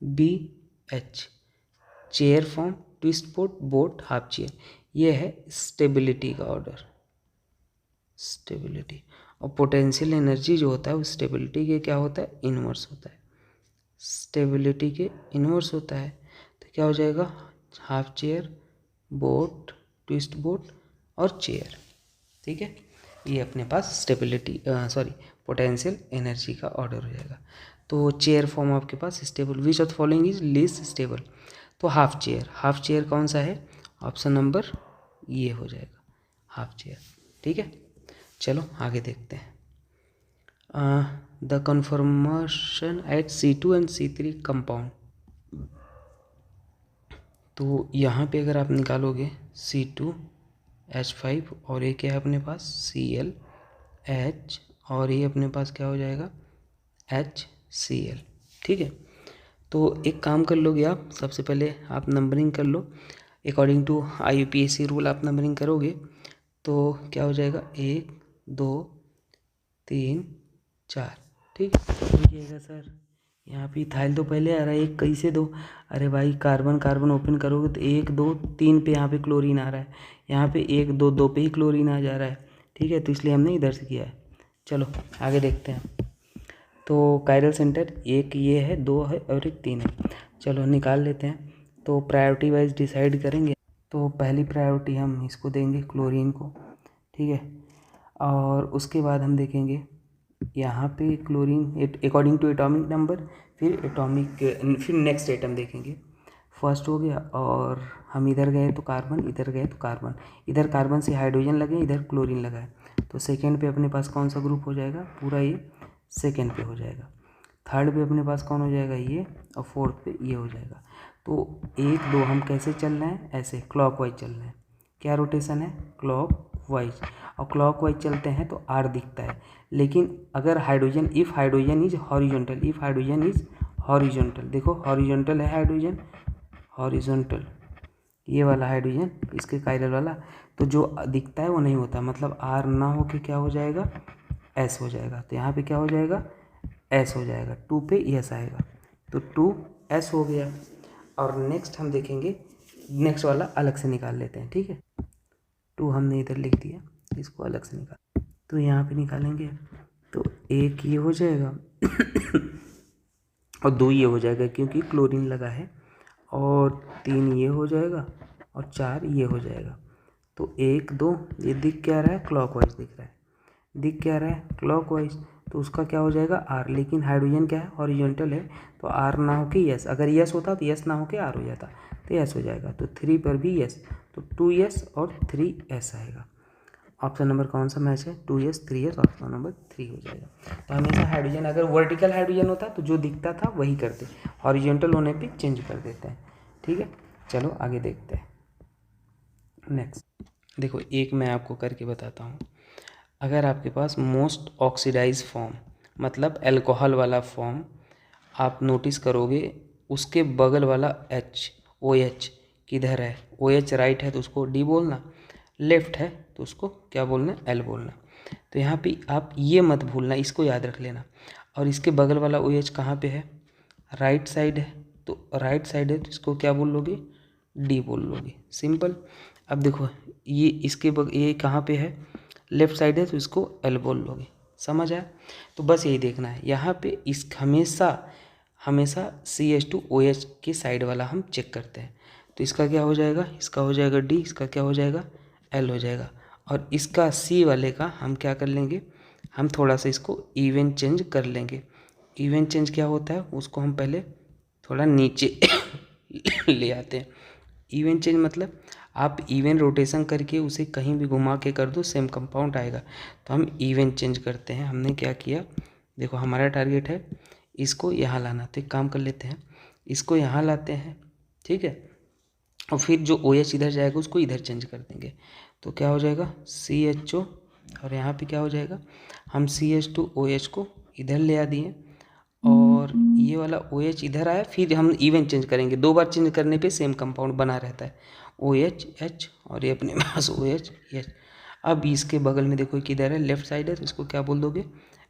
chair form, twist board, half chair. ये है स्टेबिलिटी का ऑर्डर, स्टेबिलिटी। और पोटेंशियल एनर्जी जो होता है वो स्टेबिलिटी के क्या होता है, इनवर्स होता है, स्टेबिलिटी के इनवर्स होता है। तो क्या हो जाएगा, half chair, boat, twist boat और चेयर। ठीक है, ये अपने पास स्टेबिलिटी पोटेंशियल एनर्जी का ऑर्डर हो जाएगा। तो चेयर फॉर्म आपके पास stable, which of following is least stable, तो हाफ चेयर कौन सा है, ऑप्शन नंबर ये हो जाएगा, हाफ चेयर। ठीक है, चलो आगे देखते हैं। The conformation at C2 and C3 compound. तो यहाँ पे अगर आप निकालोगे C2H5 और ये क्या है अपने पास ClH, और ये अपने पास क्या हो जाएगा HCl। ठीक है, तो एक काम कर लोगे आप, सबसे पहले आप नंबरिंग कर लो, अकॉर्डिंग टू IUPAC रूल आप नंबरिंग करोगे तो क्या हो जाएगा 1 2 3 4। ठीक है, देखिएगा सर यहाँ पे इथाइल तो पहले आ रहा है, 1 कैसे 2, अरे भाई कार्बन ओपन करोगे तो 1 2 3 पे यहाँ पे क्लोरीन आ रहा है, यहाँ पे 1 2 2 पे ही क्लोरीन आ जा रहा है। ठीक है, तो इसलिए हमने इधर से किया है। चलो आगे देखते हैं। तो कायरल सेंटर 1 ये है, 2 है और 1 3 है। चलो निकाल लेते हैं। तो प्रायोरिटी वाइज डिसाइड करेंगे। तो पहली प्रायोरिटी हम इसको देंगे, क्लोरीन को। ठीक है, और उसके बाद हम देखेंगे यहाँ पे chlorine according to atomic number, फिर नेक्स्ट आइटम देखेंगे। फर्स्ट हो गया और हम इधर गए तो कार्बन, इधर गए तो कार्बन, इधर कार्बन से हाइड्रोजन लगे, इधर क्लोरीन लगा है, तो सेकेंड पे अपने पास कौन सा ग्रुप हो जाएगा, पूरा ये सेकेंड पे हो जाएगा। थर्ड पे अपने पास कौन हो जाएगा, ये, और फोर्थ पे ये हो जाएगा। तो 1 2 हम कैसे चल रहे हैं, ऐसे क्लॉकवाइज चल रहे हैं। क्या रोटेशन है, क्लॉकवाइज, और क्लॉकवाइज चलते हैं तो आर दिखता है। लेकिन अगर hydrogen, if hydrogen is horizontal, if hydrogen is horizontal, देखो हॉरिजॉन्टल है हाइड्रोजन, हॉरिजॉन्टल ये वाला हाइड्रोजन, इसके कायरल वाला, तो जो दिखता है वो नहीं होता, मतलब आर ना हो के क्या हो जाएगा, एस हो जाएगा। तो यहाँ पे क्या हो जाएगा, एस हो जाएगा, 2 पे एस आएगा, तो 2s हो गया। और नेक्स्ट हम देखेंगे, नेक्स्ट वाला अलग से निकाल लेते हैं, ठीक है। 2 हमने इधर लिख दिया, इसको अलग से निकाल, तो यहाँ पे निकालेंगे तो 1 ये हो जाएगा और 2 ये हो जाएगा क्योंकि क्लोरीन लगा है, और 3 ये हो जाएगा, और 4 ये हो जाएगा। तो 1 2 ये दिख क्या रहा है, क्लॉकवाइज दिख रहा है, दिख क्या रहा है, क्लॉकवाइज, तो उसका क्या हो जाएगा, आर। लेकिन हाइड्रोजन क्या है, हॉरिजॉन्टल है, तो आर ना हो के यस, अगर यस होता तो यस ना हो के आर हो जाता, तो यस हो जाएगा। तो 3 पर भी यस, तो 2s और 3s आएगा। ऑप्शन नंबर कौन सा मैच है, 2s 3s, ऑप्शन नंबर 3 हो जाएगा। तो हमेशा हाइड्रोजन अगर वर्टिकल हाइड्रोजन होता तो जो दिखता था वही करते, हॉरिजॉन्टल होने पे चेंज कर देते हैं, ठीक है। चलो आगे देखते हैं। नेक्स्ट देखो, एक मैं आपको करके बताता हूँ। अगर आपके पास मोस्ट ऑक्सीडाइज फॉर्म, मतलब अल्कोहल वाला फॉर्म आप नोटिस करोगे, उसके बगल वाला H, OH किधर है, OH राइट है तो उसको D बोलना, लेफ्ट है तो उसको क्या बोलना, L बोलना। तो यहाँ पे आप ये मत भूलना, इसको याद रख लेना। और इसके बगल वाला OH कहाँ पे है, राइट साइड है, तो राइट साइड है तो इसको क्या बोल लोगे, D बोल लोगे, सिंपल। अब देखो ये ये कहाँ पे है, लेफ्ट साइड है तो इसको L बोल लोगे, समझ आया। तो बस यही देखना है यहाँ पे, इस हमेशा CH2OH के साइड वाला हम चेक करते हैं। तो इसका क्या हो जाएगा, इसका हो जाएगा D, इसका क्या हो जाएगा, L हो जाएगा। और इसका C वाले का हम क्या कर लेंगे, हम थोड़ा सा इसको इवन चेंज कर लेंगे। इवन चेंज क्या होता है, उसको हम पहले थोड़ा नीचे ले आते हैं। इवन चेंज मतलब आप इवन रोटेशन करके उसे कहीं भी घुमा के कर दो, सेम कंपाउंड आएगा। तो हम इवन चेंज करते हैं। हमने क्या किया, देखो हमारा टारगेट है इसको यहाँ लाना, तो एक काम कर लेते हैं, इसको यहाँ लाते हैं, ठीक है। और फिर जो OH इधर जाएगा उसको इधर चेंज कर देंगे, तो क्या हो जाएगा CHO, और यहाँ पे क्या हो जाएगा, हम CH2OH को इधर ले आ दिए, और ये वाला OH इधर आया, फिर हम इवन चेंज करेंगे। 2 बार चेंज करने पे सेम कंपाउंड बना रहता है, OH H, और ये अपने पास OH H। अब इसके बगल में देखो किधर है, लेफ्ट साइड है, तो इसको क्या बोल दोगे,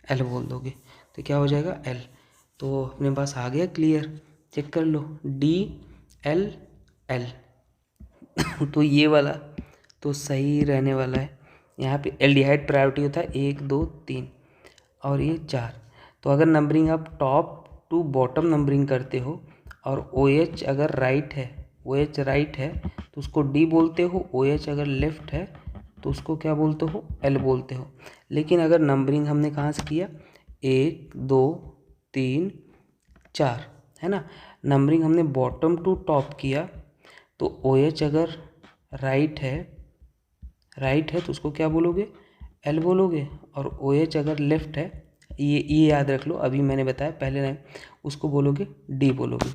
L बोल दोगे, तो क्या हो जाएगा L। तो अपने पास आ गया क्लियर, चेक कर लो, DLL तो ये वाला तो सही रहने वाला है। यहाँ पे एल्डिहाइड प्रायोरिटी होता है 1 2 3 और ये 4। तो अगर नंबरिंग आप टॉप टू बॉटम नंबरिंग करते हो और OH अगर राइट है, OH राइट है तो उसको D बोलते हो, OH अगर लेफ्ट है तो उसको क्या बोलते हो, L बोलते हो। लेकिन अगर नंबरिंग हमने कहाँ से किया, 1 2 3 4 है ना, नंबरिंग हमने बॉटम टू टॉप किया, तो OH अगर राइट है तो उसको क्या बोलोगे, L बोलोगे, और OH अगर लेफ्ट है, ये याद रख लो, अभी मैंने बताया पहले नहीं, उसको बोलोगे D बोलोगे।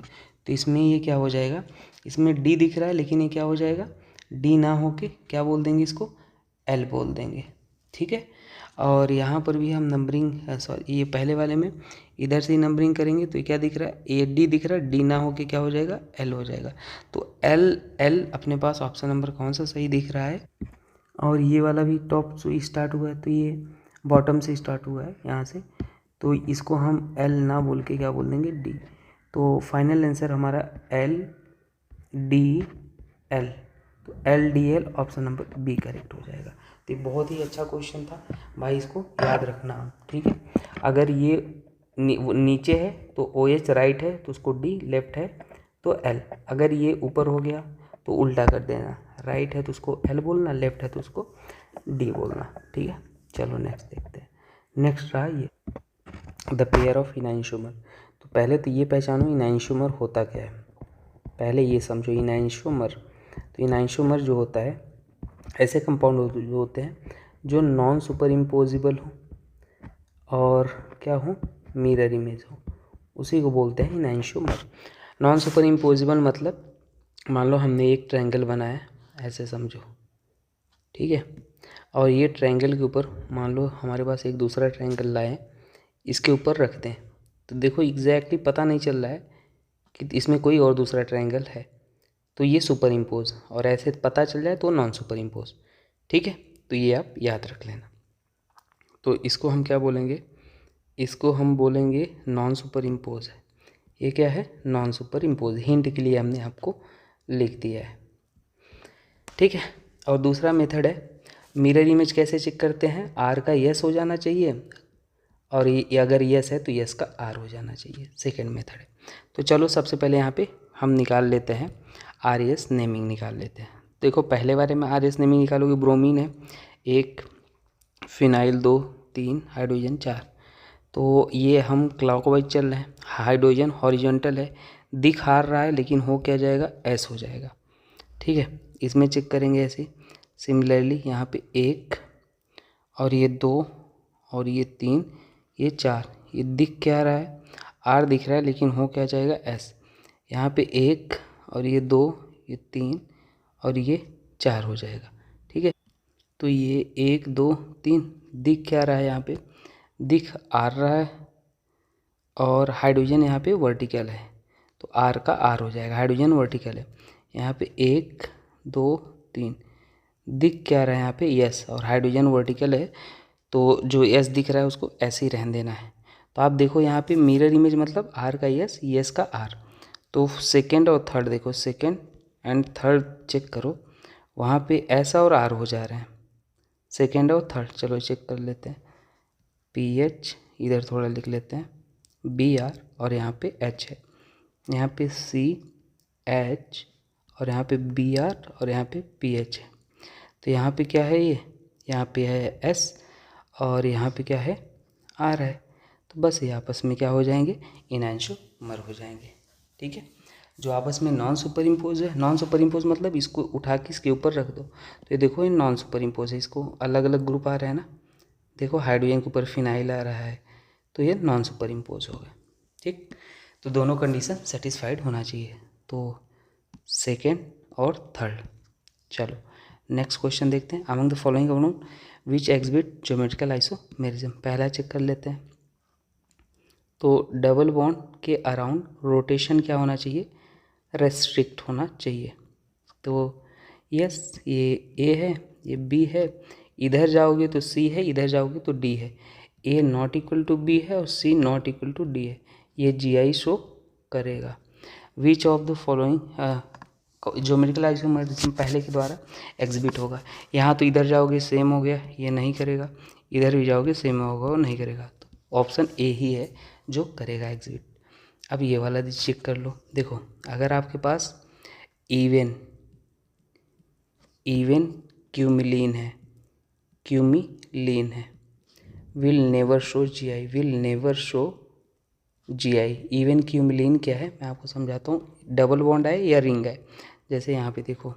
तो इसमें ये क्या हो जाएगा, इसमें D दिख रहा है लेकिन ये क्या हो जाएगा, D ना होके क्या बोल देंगे, इसको L बोल देंगे, ठीक है। और यहाँ पर भी हम नंबरिंग, सॉरी ये पहले वाले में इधर से ही नंबरिंग करेंगे, तो ये क्या दिख रहा है, A D दिख रहा है, D ना होके क्या हो जाएगा, L हो जाएगा। तो L अपने पास ऑप्शन नंबर कौन सा सही दिख रहा है। और ये वाला भी टॉप से स्टार्ट हुआ है, तो ये बॉटम से स्टार्ट हुआ है यहाँ से, तो इसको हम L ना बोल के क्या बोल देंगे, D। तो फाइनल आंसर हमारा L D L, तो L D L option number B correct हो जाएगा। तो ये बहुत ही अच्छा क्वेश्चन था भाई, इसको याद रखना, ठीक है। अगर ये नीचे है तो OH राइट है तो उसको D, लेफ्ट है तो L। अगर ये ऊपर हो गया तो उल्टा कर देना, राइट है तो उसको L बोलना, लेफ्ट है तो उसको D बोलना, ठीक है। चलो नेक्स्ट देखते हैं। नेक्स्ट रहा ये द पेयर ऑफ इनैंशियोमर। तो पहले तो ये पहचानो इनैंशियोमर होता क्या है, पहले ये समझो इनैंशियोमर। तो इनैंशियोमर जो होता है ऐसे कंपाउंड जो होते हैं जो नॉन सुपर इम्पोजिबल हो और क्या हो, मिरर इमेज हो, उसी को बोलते हैं इनैंशियोमर। नॉन सुपर इम्पोजिबल मतलब मान लो हमने एक ट्रायंगल बनाया, ऐसे समझो, ठीक है, और ये ट्रायंगल के ऊपर मान लो हमारे पास एक दूसरा ट्रायंगल लाए, इसके ऊपर रखते हैं, तो देखो एग्जैक्टली पता नहीं चल रहा है कि इसमें कोई और दूसरा ट्रायंगल है, तो ये सुपर इम्पोज, और ऐसे पता चल जाए तो नॉन सुपर इम्पोज। ठीक है, तो ये आप याद रख लेना। तो इसको हम क्या बोलेंगे, इसको हम बोलेंगे नॉन सुपर इम्पोज है। ये क्या है, नॉन सुपर इम्पोज। हिंट के लिए हमने आपको लिख दिया है, ठीक है। और दूसरा मेथड है मिरर इमेज। कैसे चेक करते हैं, आर का यस हो जाना चाहिए, और ये अगर यस है तो यस का आर हो जाना चाहिए। सेकेंड मेथड है। तो चलो सबसे पहले यहाँ पे हम निकाल लेते हैं आर एस नेमिंग निकाल लेते हैं। देखो पहले बारे में आर एस नेमिंग निकालोगे, ब्रोमीन है 1, फिनाइल 2, 3, हाइड्रोजन 4। तो ये हम क्लॉकवाइज चल रहे हैं, हाइड्रोजन हॉरिजॉन्टल है, दिख हार रहा है लेकिन हो क्या जाएगा, एस हो जाएगा। ठीक है, इसमें चेक करेंगे ऐसे। सिमिलरली यहाँ पे 1 और ये 2 और ये 3, ये 4, ये दिख क्या रहा है, आर दिख रहा है लेकिन हो क्या जाएगा, एस। यहाँ पे 1 और ये 2, ये 3 और ये 4 हो जाएगा। ठीक है, तो ये 1 2 3 दिख क्या रहा है, यहाँ पे दिख आर रहा है, और हाइड्रोजन यहाँ पे वर्टिकल है तो आर का आर हो जाएगा, हाइड्रोजन वर्टिकल है। यहाँ पे 1 2 3 दिख क्या रहा है, यहाँ पे यस, और हाइड्रोजन वर्टिकल है तो जो यस दिख रहा है उसको ऐसे ही रहने देना है। तो आप देखो यहाँ पे मिरर इमेज मतलब आर का यस, यस का आर। तो सेकेंड और थर्ड देखो, सेकेंड एंड थर्ड चेक करो, वहाँ पे एस और आर हो जा रहे हैं, सेकेंड और थर्ड। चलो चेक कर लेते हैं, पी एच इधर थोड़ा लिख लेते हैं, बी आर और यहाँ पे एच है, यहाँ पे सी एच और यहाँ पे बी आर और यहाँ पे पी एच है। तो यहाँ पे क्या है, ये यहाँ पे है एस और यहाँ पे क्या है, आर है। तो बस ये आपस में क्या हो जाएंगे, इनैंशियोमर हो जाएंगे। ठीक है, जो आपस में नॉन सुपर इम्पोज है, नॉन सुपर इम्पोज मतलब इसको उठा के इसके ऊपर रख दो, तो ये देखो ये नॉन सुपर इम्पोज है, इसको अलग अलग ग्रुप आ रहे हैं ना, देखो हाइड्रोजन के ऊपर फिनाइल आ रहा है, तो ये नॉन सुपर इम्पोज हो गया। ठीक, तो दोनों कंडीशन सेटिस्फाइड होना चाहिए, तो सेकेंड और थर्ड। चलो नेक्स्ट क्वेश्चन देखते हैं। Among the following compound which exhibit geometrical isomerism, पहला चेक कर लेते हैं। तो डबल बॉन्ड के अराउंड रोटेशन क्या होना चाहिए, रेस्ट्रिक्ट होना चाहिए। तो यस, ये ए है, ये बी है, इधर जाओगे तो सी है, इधर जाओगे तो डी है। ए नॉट इक्वल टू बी है और सी नॉट इक्वल टू डी है, ये जी आई शो करेगा। विच of the following geometrical isomerism पहले के द्वारा एग्जिबिट होगा। यहाँ तो इधर जाओगे सेम हो गया, ये नहीं करेगा, इधर भी जाओगे सेम होगा, वो नहीं करेगा, तो ऑप्शन ए ही है जो करेगा एग्जिबिट। अब ये वाला चेक कर लो, देखो अगर आपके पास इवन क्यूमिलीन है, will never show G I, will never show G I. Even cumulene क्या है मैं आपको समझाता हूँ, डबल बॉन्ड है या रिंग है। जैसे यहाँ पे देखो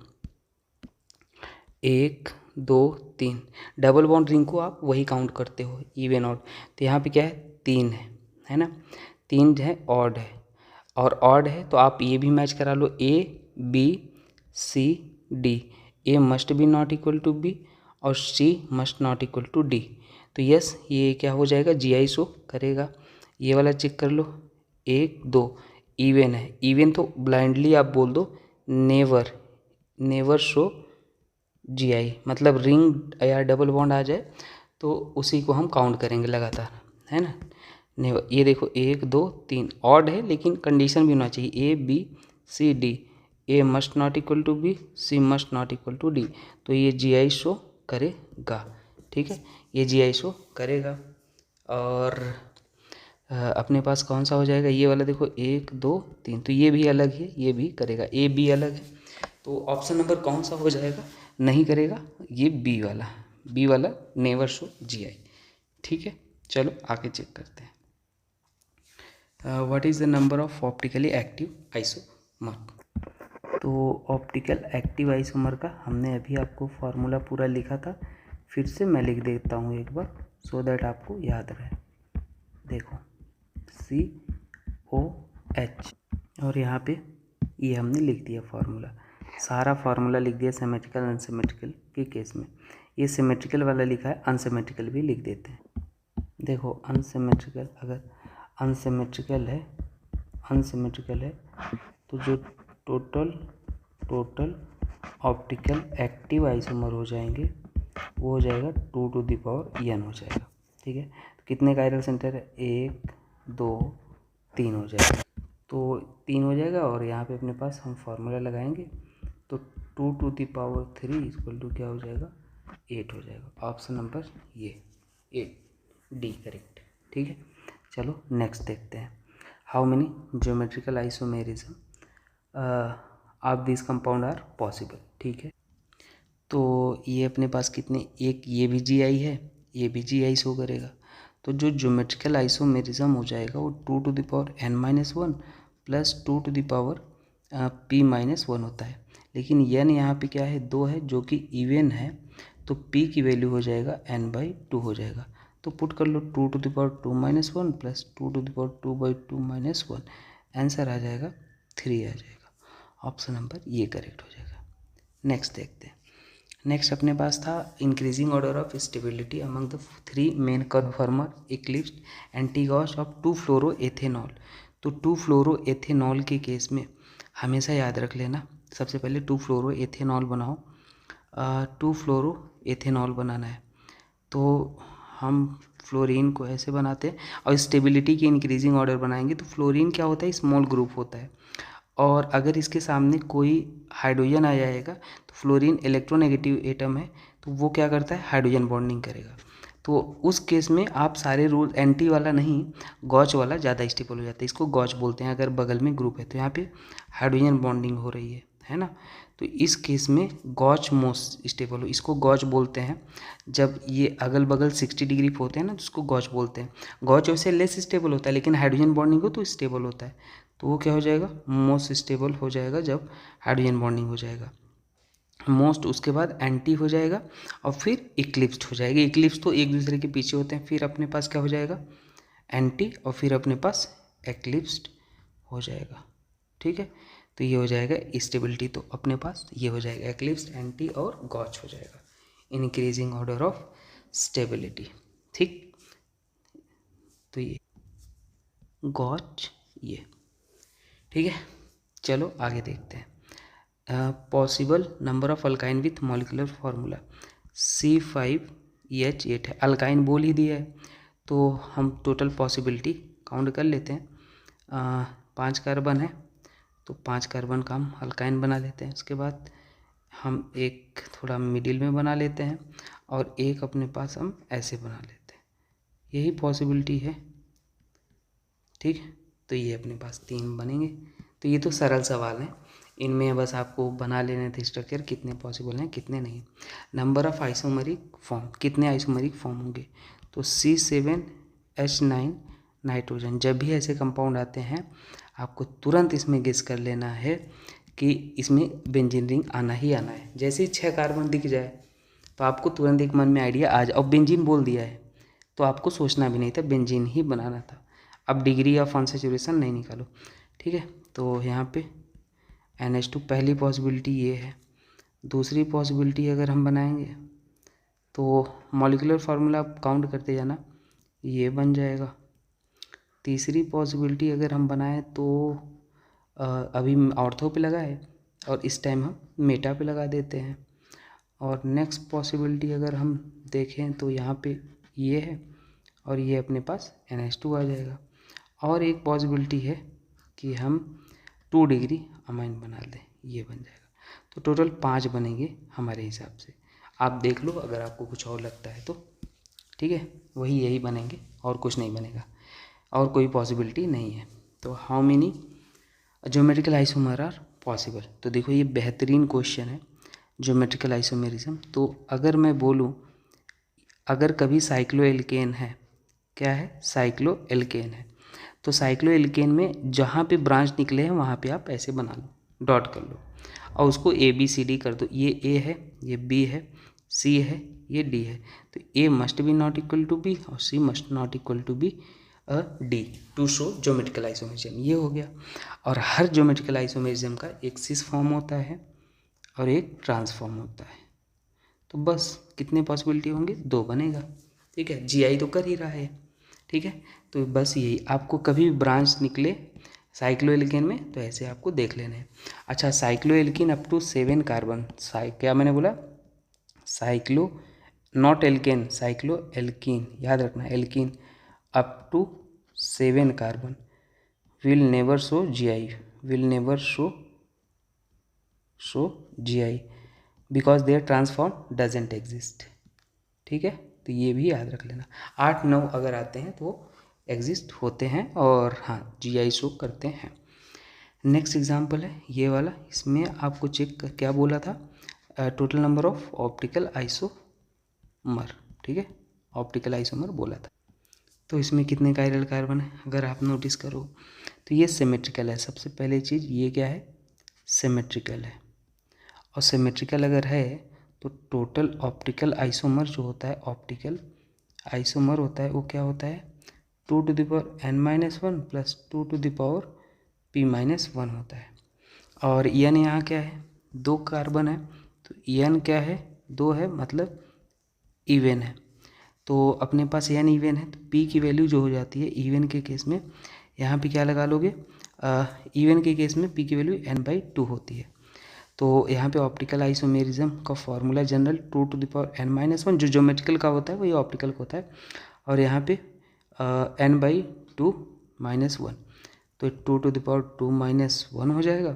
1 2 3, डबल बॉन्ड रिंग को आप वही काउंट करते हो इवन ऑड, तो यहाँ पे क्या है 3 है ना, 3 जो है ऑड है, और ऑड है तो आप ये भी मैच करा लो, A B C D, A must be not equal to B और C must not equal to D. तो यस ये क्या हो जाएगा, जी आई शो करेगा। ये वाला चेक कर लो 1 2 इवन है, इवन तो ब्लाइंडली आप बोल दो नेवर शो जी आई, मतलब रिंग या डबल बॉन्ड आ जाए तो उसी को हम काउंट करेंगे लगातार, है ना। नेवर, ये देखो 1 2 3 ऑड है लेकिन कंडीशन भी होना चाहिए, A B C D, A must not equal to B, C must not equal to D, तो ये जी आई शो करेगा। ठीक है, ये जी आई शो करेगा। और अपने पास कौन सा हो जाएगा, ये वाला देखो 1 2 3, तो ये भी अलग है, ये भी करेगा, ए बी अलग है, तो ऑप्शन नंबर कौन सा हो जाएगा, नहीं करेगा, ये बी वाला नेवर शो जी आई। ठीक है, चलो आगे चेक करते हैं। What is the number of optically active isomer. तो ऑप्टिकल एक्टिव आइसोमर का हमने अभी आपको फार्मूला पूरा लिखा था, फिर से मैं लिख देता हूँ एक बार सो दैट आपको याद रहे। देखो COH और यहाँ पे ये हमने लिख दिया फार्मूला, सारा फार्मूला लिख दिया सिमेट्रिकल अनसिमेट्रिकल के केस में। ये सिमेट्रिकल वाला लिखा है, अनसिमेट्रिकल भी लिख देते हैं। देखो अनसिमेट्रिकल, अगर अनसिमेट्रिकल है तो जो टोटल ऑप्टिकल एक्टिव आइसोमर हो जाएंगे वो हो जाएगा 2n हो जाएगा। ठीक है, तो कितने कायरल सेंटर है, 1 2 3 हो जाएगा, तो 3 हो जाएगा। और यहाँ पे अपने पास हम फार्मूला लगाएंगे तो 2 इक्वल टू क्या हो जाएगा, 8 हो जाएगा। ऑप्शन नंबर ये 8 डी करेक्ट। ठीक है, चलो नेक्स्ट देखते हैं। How many geometrical isomerism of this compound are possible. ठीक है, तो ये अपने पास कितने, एक ये भी GI है, ये भी GI शो करेगा। तो जो ज्योमेट्रिकल आइसोमेरिज्म हो जाएगा वो 2n-1 प्लस 2p-1 होता है। लेकिन n यहाँ पे क्या है, 2 है जो कि इवन है, तो p की वैल्यू हो जाएगा n/2 हो जाएगा। तो पुट कर लो 2^2-1 प्लस 2^2/2-1, आंसर आ जाएगा 3 आ जाएगा। ऑप्शन नंबर ये करेक्ट हो जाएगा। नेक्स्ट देखते हैं। नेक्स्ट अपने पास था increasing order of stability among the 3 main conformer eclipsed anti gauche of two fluoroethanol. तो 2-फ्लोरोएथेनॉल के केस में हमेशा याद रख लेना, सबसे पहले 2-फ्लोरोएथेनॉल बनाओ। 2-फ्लोरोएथेनॉल बनाना है तो हम फ्लोरीन को ऐसे बनाते हैं, और स्टेबिलिटी की इंक्रीजिंग ऑर्डर बनाएंगे तो फ्लोरीन क्या होता है, स्मॉल ग्रुप होता है, और अगर इसके सामने कोई हाइड्रोजन आ जाएगा तो फ्लोरीन इलेक्ट्रोनेगेटिव एटम है, तो वो क्या करता है, हाइड्रोजन बॉन्डिंग करेगा। तो उस केस में आप सारे रूल, एंटी वाला नहीं, गॉच वाला ज़्यादा स्टेबल हो जाता है, इसको गॉच बोलते हैं। अगर बगल में ग्रुप है तो यहाँ पे हाइड्रोजन बॉन्डिंग हो रही है ना, तो इस केस में गॉच मोस्ट स्टेबल हो, इसको गॉच बोलते हैं। जब ये अगल बगल 60 डिग्री पे होते हैं ना तो उसको गॉच बोलते हैं। गॉच वैसे लेस स्टेबल होता है, लेकिन हाइड्रोजन बॉन्डिंग हो तो स्टेबल होता है, तो वो क्या हो जाएगा, मोस्ट स्टेबल हो जाएगा जब हाइड्रोजन बॉन्डिंग हो जाएगा। मोस्ट उसके बाद एंटी हो जाएगा और फिर इक्लिप्स्ड हो जाएगा। इक्लिप्स तो एक दूसरे के पीछे होते हैं, फिर अपने पास क्या हो जाएगा, एंटी, और फिर अपने पास एक्लिप्स्ड हो जाएगा। ठीक है, तो ये हो जाएगा स्टेबिलिटी, तो अपने पास ये हो जाएगा एक्लिप्स्ड, एंटी और गॉच हो जाएगा, इंक्रीजिंग ऑर्डर ऑफ स्टेबिलिटी। ठीक, तो ये गॉच ये। ठीक है, चलो आगे देखते हैं। Possible number of alkyne with molecular formula C5H8 है, अल्काइन बोल ही दिया है, तो हम टोटल पॉसिबिलिटी काउंट कर लेते हैं। 5 कार्बन है तो 5 कार्बन का हम अल्काइन बना लेते हैं। उसके बाद हम एक थोड़ा मिडिल में बना लेते हैं और एक अपने पास हम ऐसे बना लेते हैं, यही पॉसिबिलिटी है। ठीक है, तो ये अपने पास 3 बनेंगे। तो ये तो सरल सवाल है, इनमें बस आपको बना लेने थे स्ट्रक्चर, कितने पॉसिबल हैं कितने नहीं। नंबर ऑफ आइसोमरिक फॉर्म, कितने आइसोमरिक फॉर्म होंगे, तो C7H9 नाइट्रोजन। जब भी ऐसे कंपाउंड आते हैं आपको तुरंत इसमें गेस कर लेना है कि इसमें बेंजीन रिंग आना ही आना है। जैसे ही 6 कार्बन दिख जाए तो आपको तुरंत एक मन में आइडिया आ जाए, और बेंजीन बोल दिया है तो आपको सोचना भी नहीं था, बेंजीन ही बनाना था। अब डिग्री ऑफ अनसैचुरेशन नहीं निकालो। ठीक है, तो यहाँ पे NH2 पहली पॉसिबिलिटी ये है। दूसरी पॉसिबिलिटी अगर हम बनाएंगे तो मॉलिकुलर फार्मूला काउंट करते जाना, ये बन जाएगा। तीसरी पॉसिबिलिटी अगर हम बनाएं तो अभी ऑर्थो पे लगा है और इस टाइम हम मेटा पे लगा देते हैं। और नेक्स्ट पॉसिबिलिटी अगर हम देखें तो यहाँ पे ये है और ये अपने पास NH2 आ जाएगा। और एक पॉसिबिलिटी है कि हम 2 डिग्री अमाइन बना दें, ये बन जाएगा। तो टोटल 5 बनेंगे हमारे हिसाब से, आप देख लो अगर आपको कुछ और लगता है तो। ठीक है, वही यही बनेंगे और कुछ नहीं बनेगा, और कोई पॉसिबिलिटी नहीं है। तो how many geometrical isomer are possible. तो देखो ये बेहतरीन क्वेश्चन है, ज्योमेट्रिकल आइसोमेरिज्म। तो अगर मैं बोलूँ, अगर कभी साइक्लोएल्केन है क्या है, साइक्लो एल्केन है। तो साइक्लो एल्केन में जहाँ पे ब्रांच निकले हैं वहाँ पे आप ऐसे बना लो, डॉट कर लो और उसको ए बी सी डी कर दो। ये ए है, ये बी है, सी है, ये डी है। तो A must be not equal to B और C must not equal to B D to show geometrical isomerism. ये हो गया। और हर ज्योमेट्रिकल आइसोमेरिज्म का एक सिस फॉर्म होता है और एक ट्रांसफॉर्म होता है। तो बस कितने पॉसिबिलिटी होंगे, 2 बनेगा। ठीक है, जीआई तो कर ही रहा है। ठीक है, तो बस यही, आपको कभी भी ब्रांच निकले साइक्लोएल्केन में तो ऐसे आपको देख लेना है। अच्छा, साइक्लोएल्कीन अप टू 7 कार्बन, क्या मैंने बोला, साइक्लो नॉट एल्केन, साइक्लोएल्कीन, याद रखना, alkene up to 7 carbon will never show GI, will never show GI because their transform doesn't exist। ठीक है, तो ये भी याद रख लेना। 8-9 अगर आते हैं तो एग्जिस्ट होते हैं और हाँ GI शो करते हैं। नेक्स्ट एग्जाम्पल है ये वाला, इसमें आपको चेक क्या बोला था, total number of optical isomer. ठीक है, ऑप्टिकल आइसोमर बोला था। तो इसमें कितने कायरल कार्बन है अगर आप नोटिस करो तो ये सिमेट्रिकल है। सबसे पहले चीज़ ये क्या है, सिमेट्रिकल है। और सिमेट्रिकल अगर है तो टोटल ऑप्टिकल आइसोमर जो होता है, ऑप्टिकल आइसोमर होता है वो क्या होता है, 2 to the power n-1 plus 2 to the power p-1 होता है। और n यहाँ क्या है, 2 कार्बन है, तो n क्या है, 2 है, मतलब इवन है। तो अपने पास n इवन है तो p की वैल्यू जो हो जाती है इवन के केस में, यहाँ पे क्या लगा लोगे, इवन के केस में p की वैल्यू n/2 होती है। तो यहाँ पे ऑप्टिकल आइसोमेरिज्म का formula general 2 to the power n-1, जो ज्योमेट्रिकल का होता है वही ऑप्टिकल का होता है, और यहाँ पे n/2 -1, तो 2 टू द पावर 2 -1 हो जाएगा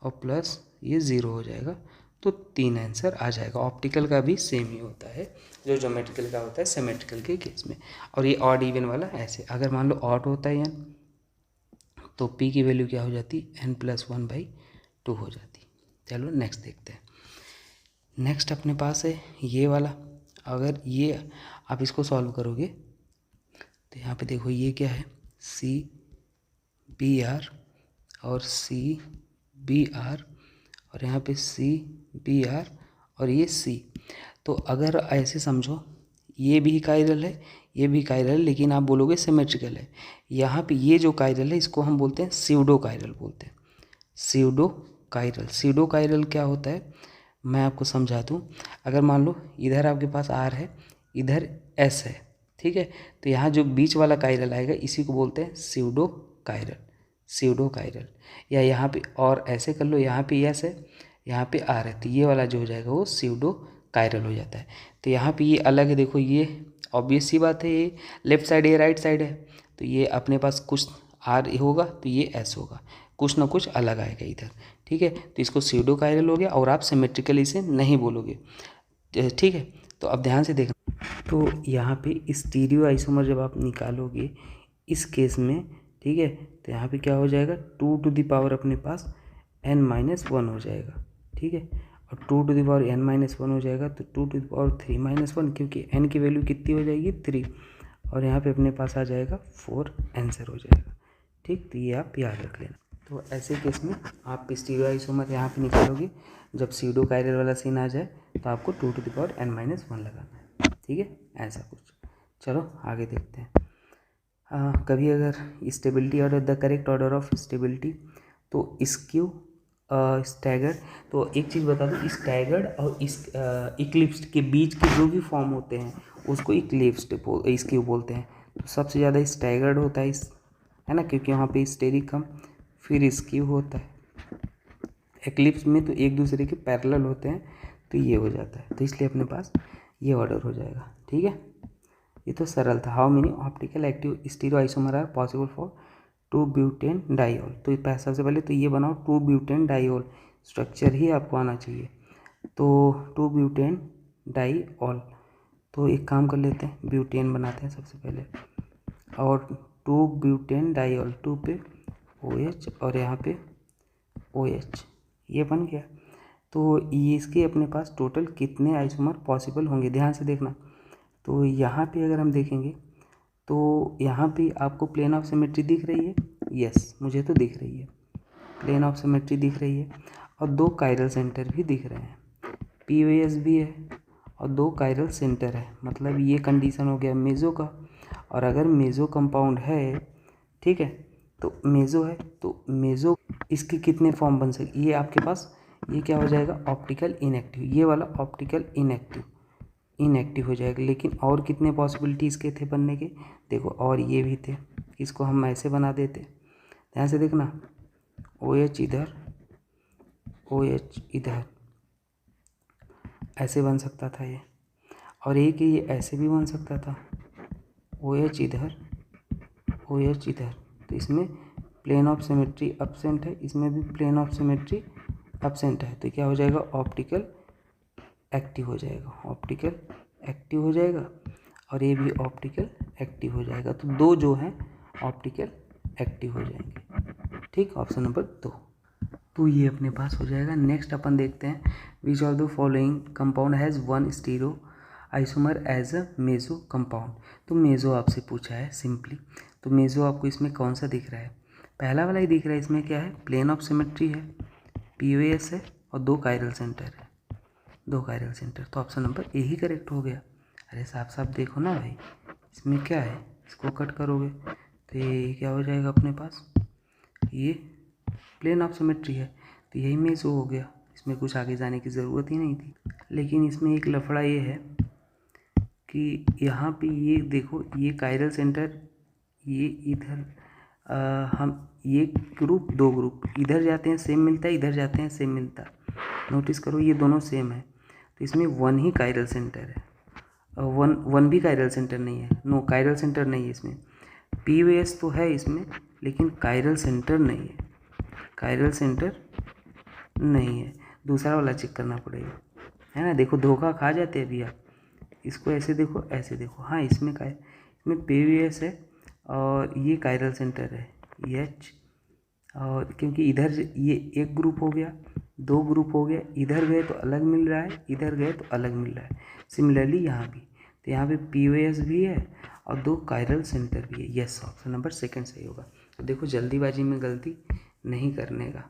और प्लस ये 0 हो जाएगा। तो 3 आंसर आ जाएगा। ऑप्टिकल का भी सेम ही होता है जो ज्योमेट्रिकल का होता है सिमेट्रिकल के केस में। और ये ऑड इवन वाला ऐसे, अगर मान लो ऑड होता है n तो p की वैल्यू क्या हो जाती, n+1/2 हो जाती। चलो नेक्स्ट देखते हैं। नेक्स्ट अपने पास है ये वाला, अगर ये आप इसको सॉल्व करोगे तो यहाँ पे देखो ये क्या है, CBr और CBr और यहाँ पे CBr और ये C। तो अगर ऐसे समझो ये भी कायरल है, ये भी कायरल है, लेकिन आप बोलोगे सिमेट्रिकल है। यहाँ पे ये जो कायरल है इसको हम बोलते हैं स्यूडो कायरल बोलते हैं, स्यूडो कायरल। स्यूडो कायरल क्या होता है मैं आपको समझा दूँ। अगर मान लो इधर आपके पास R है, इधर S है, ठीक है, तो यहाँ जो बीच वाला कायरल आएगा इसी को बोलते हैं स्यूडो कायरल, स्यूडो कायरल। या यहाँ पे और ऐसे कर लो, यहाँ पे S है, यहाँ पे R है, तो ये वाला जो हो जाएगा वो स्यूडो कायरल हो जाता है। तो यहाँ पे ये अलग है, देखो ये ऑब्वियस सी बात है, ये लेफ्ट साइड ये राइट साइड है, तो ये अपने पास कुछ R होगा तो ये S होगा, कुछ ना कुछ अलग आएगा इधर। ठीक है, तो इसको स्यूडो कायरल हो गया और आप सिमेट्रिकल इसे नहीं बोलोगे। ठीक है, तो अब ध्यान से देखना। तो यहाँ पे स्टीरियो आइसोमर जब आप निकालोगे इस केस में, ठीक है, तो यहाँ पे क्या हो जाएगा, 2 टू द पावर अपने पास n-1 हो जाएगा। ठीक है, और 2 टू द पावर n-1 हो जाएगा तो 2 टू द पावर 3-1, क्योंकि n की वैल्यू कितनी हो जाएगी, 3, और यहाँ पे अपने पास आ जाएगा 4 आंसर हो जाएगा। ठीक, तो ये आप याद रख लेना। तो ऐसे केस में आप स्टीरियो आइसोमर यहाँ पे निकालोगे, जब स्यूडो कायरल वाला सीन आ जाए तो आपको 2 टू द पावर n-1 लगाना है। ठीक है, ऐसा कुछ। चलो आगे देखते हैं। कभी अगर stability order, the correct order of stability, तो स्क्यू स्टैगर्ड। तो एक चीज़ बता दूँ, स्टैगर्ड और इक्लिप्स्ड के बीच के जो भी फॉर्म होते हैं उसको इक्लिप्स्ड स्क्यू बोलते हैं। तो सबसे ज़्यादा स्टैगर्ड होता है ना, क्योंकि वहाँ पे स्टेरिक कम, फिर स्क्यू होता है। एक्लिप्स में तो एक दूसरे के पैरेलल होते हैं तो ये हो जाता है, तो इसलिए अपने पास ये ऑर्डर हो जाएगा। ठीक है, ये तो सरल था। How many optical active stereo isomer are possible for two butane diol. तो सबसे पहले तो ये बनाओ 2-ब्यूटेन डाइऑल, स्ट्रक्चर ही आपको आना चाहिए। तो 2-ब्यूटेन डाइऑल, तो एक काम कर लेते हैं, ब्यूटेन बनाते हैं सबसे पहले, और 2-ब्यूटेन डाइऑल, 2 पे OH और यहाँ पे OH, ये बन गया। तो ये इसके अपने पास टोटल कितने आइसोमर पॉसिबल होंगे, ध्यान से देखना। तो यहाँ पे अगर हम देखेंगे तो यहाँ पे आपको प्लेन ऑफ सिमेट्री दिख रही है, यस मुझे तो दिख रही है, प्लेन ऑफ सिमेट्री दिख रही है और दो कायरल सेंटर भी दिख रहे हैं, POS भी है और दो कायरल सेंटर है। मतलब ये कंडीशन हो गया मेजो का। और अगर मेजो कंपाउंड है, ठीक है, तो मेजो है तो मेजो इसके कितने फॉर्म बन सकते, ये आपके पास ये क्या हो जाएगा, ऑप्टिकल इनएक्टिव, ये वाला ऑप्टिकल इनएक्टिव हो जाएगा। लेकिन और कितने पॉसिबिलिटीज़ के थे बनने के, देखो और ये भी थे, इसको हम ऐसे बना देते, ध्यान से देखना, OH इधर, OH इधर, ऐसे बन सकता था ये। और एक ये ऐसे भी बन सकता था, OH इधर, OH इधर। तो इसमें प्लेन ऑफ सिमेट्री एब्सेंट है, इसमें भी प्लेन ऑफ सिमेट्री एब्सेंट है। तो क्या हो जाएगा, ऑप्टिकल एक्टिव हो जाएगा, ऑप्टिकल एक्टिव हो जाएगा और ये भी ऑप्टिकल एक्टिव हो जाएगा। तो दो जो हैं ऑप्टिकल एक्टिव हो जाएंगे, ठीक, ऑप्शन नंबर 2। तो ये अपने पास हो जाएगा। नेक्स्ट अपन देखते हैं, which of the following compound has one stereo isomer as a meso compound. तो मेजो आपसे पूछा है सिंपली, तो मेजो आपको इसमें कौन सा दिख रहा है, पहला वाला ही दिख रहा है। इसमें क्या है, प्लेन ऑफ सिमेट्री है, POS है और दो कायरल सेंटर है, दो कायरल सेंटर। तो option number A he correct हो गया। अरे साफ साफ देखो ना भाई, इसमें क्या है, इसको कट करोगे तो ये क्या हो जाएगा अपने पास, ये प्लेन ऑफ सिमेट्री है, तो यही मेजो हो गया। इसमें कुछ आगे जाने की ज़रूरत ही नहीं थी। लेकिन इसमें एक लफड़ा ये है कि यहाँ पे ये देखो, ये कायरल सेंटर, ये इधर हम ये ग्रुप, दो ग्रुप इधर जाते हैं सेम मिलता है, इधर जाते हैं सेम मिलता है। नोटिस करो ये दोनों सेम है, तो इसमें वन ही कायरल सेंटर है, वन भी कायरल सेंटर नहीं है, नो कायरल सेंटर नहीं है इसमें। POS तो है इसमें, लेकिन कायरल सेंटर नहीं है, कायरल सेंटर नहीं है। दूसरा वाला चेक करना पड़ेगा, है ना। देखो धोखा खा जाते हैं अभी आप, इसको ऐसे देखो, ऐसे देखो, हाँ इसमें इसमें POS है और ये कायरल सेंटर है H। और क्योंकि इधर ये एक ग्रुप हो गया, दो ग्रुप हो गया, इधर गए तो अलग मिल रहा है, इधर गए तो अलग मिल रहा है। सिमिलरली यहाँ भी, तो यहाँ पे POS भी है और दो कायरल सेंटर भी है। यस, ऑप्शन नंबर सेकंड सही होगा। तो देखो जल्दीबाजी में गलती नहीं करने का,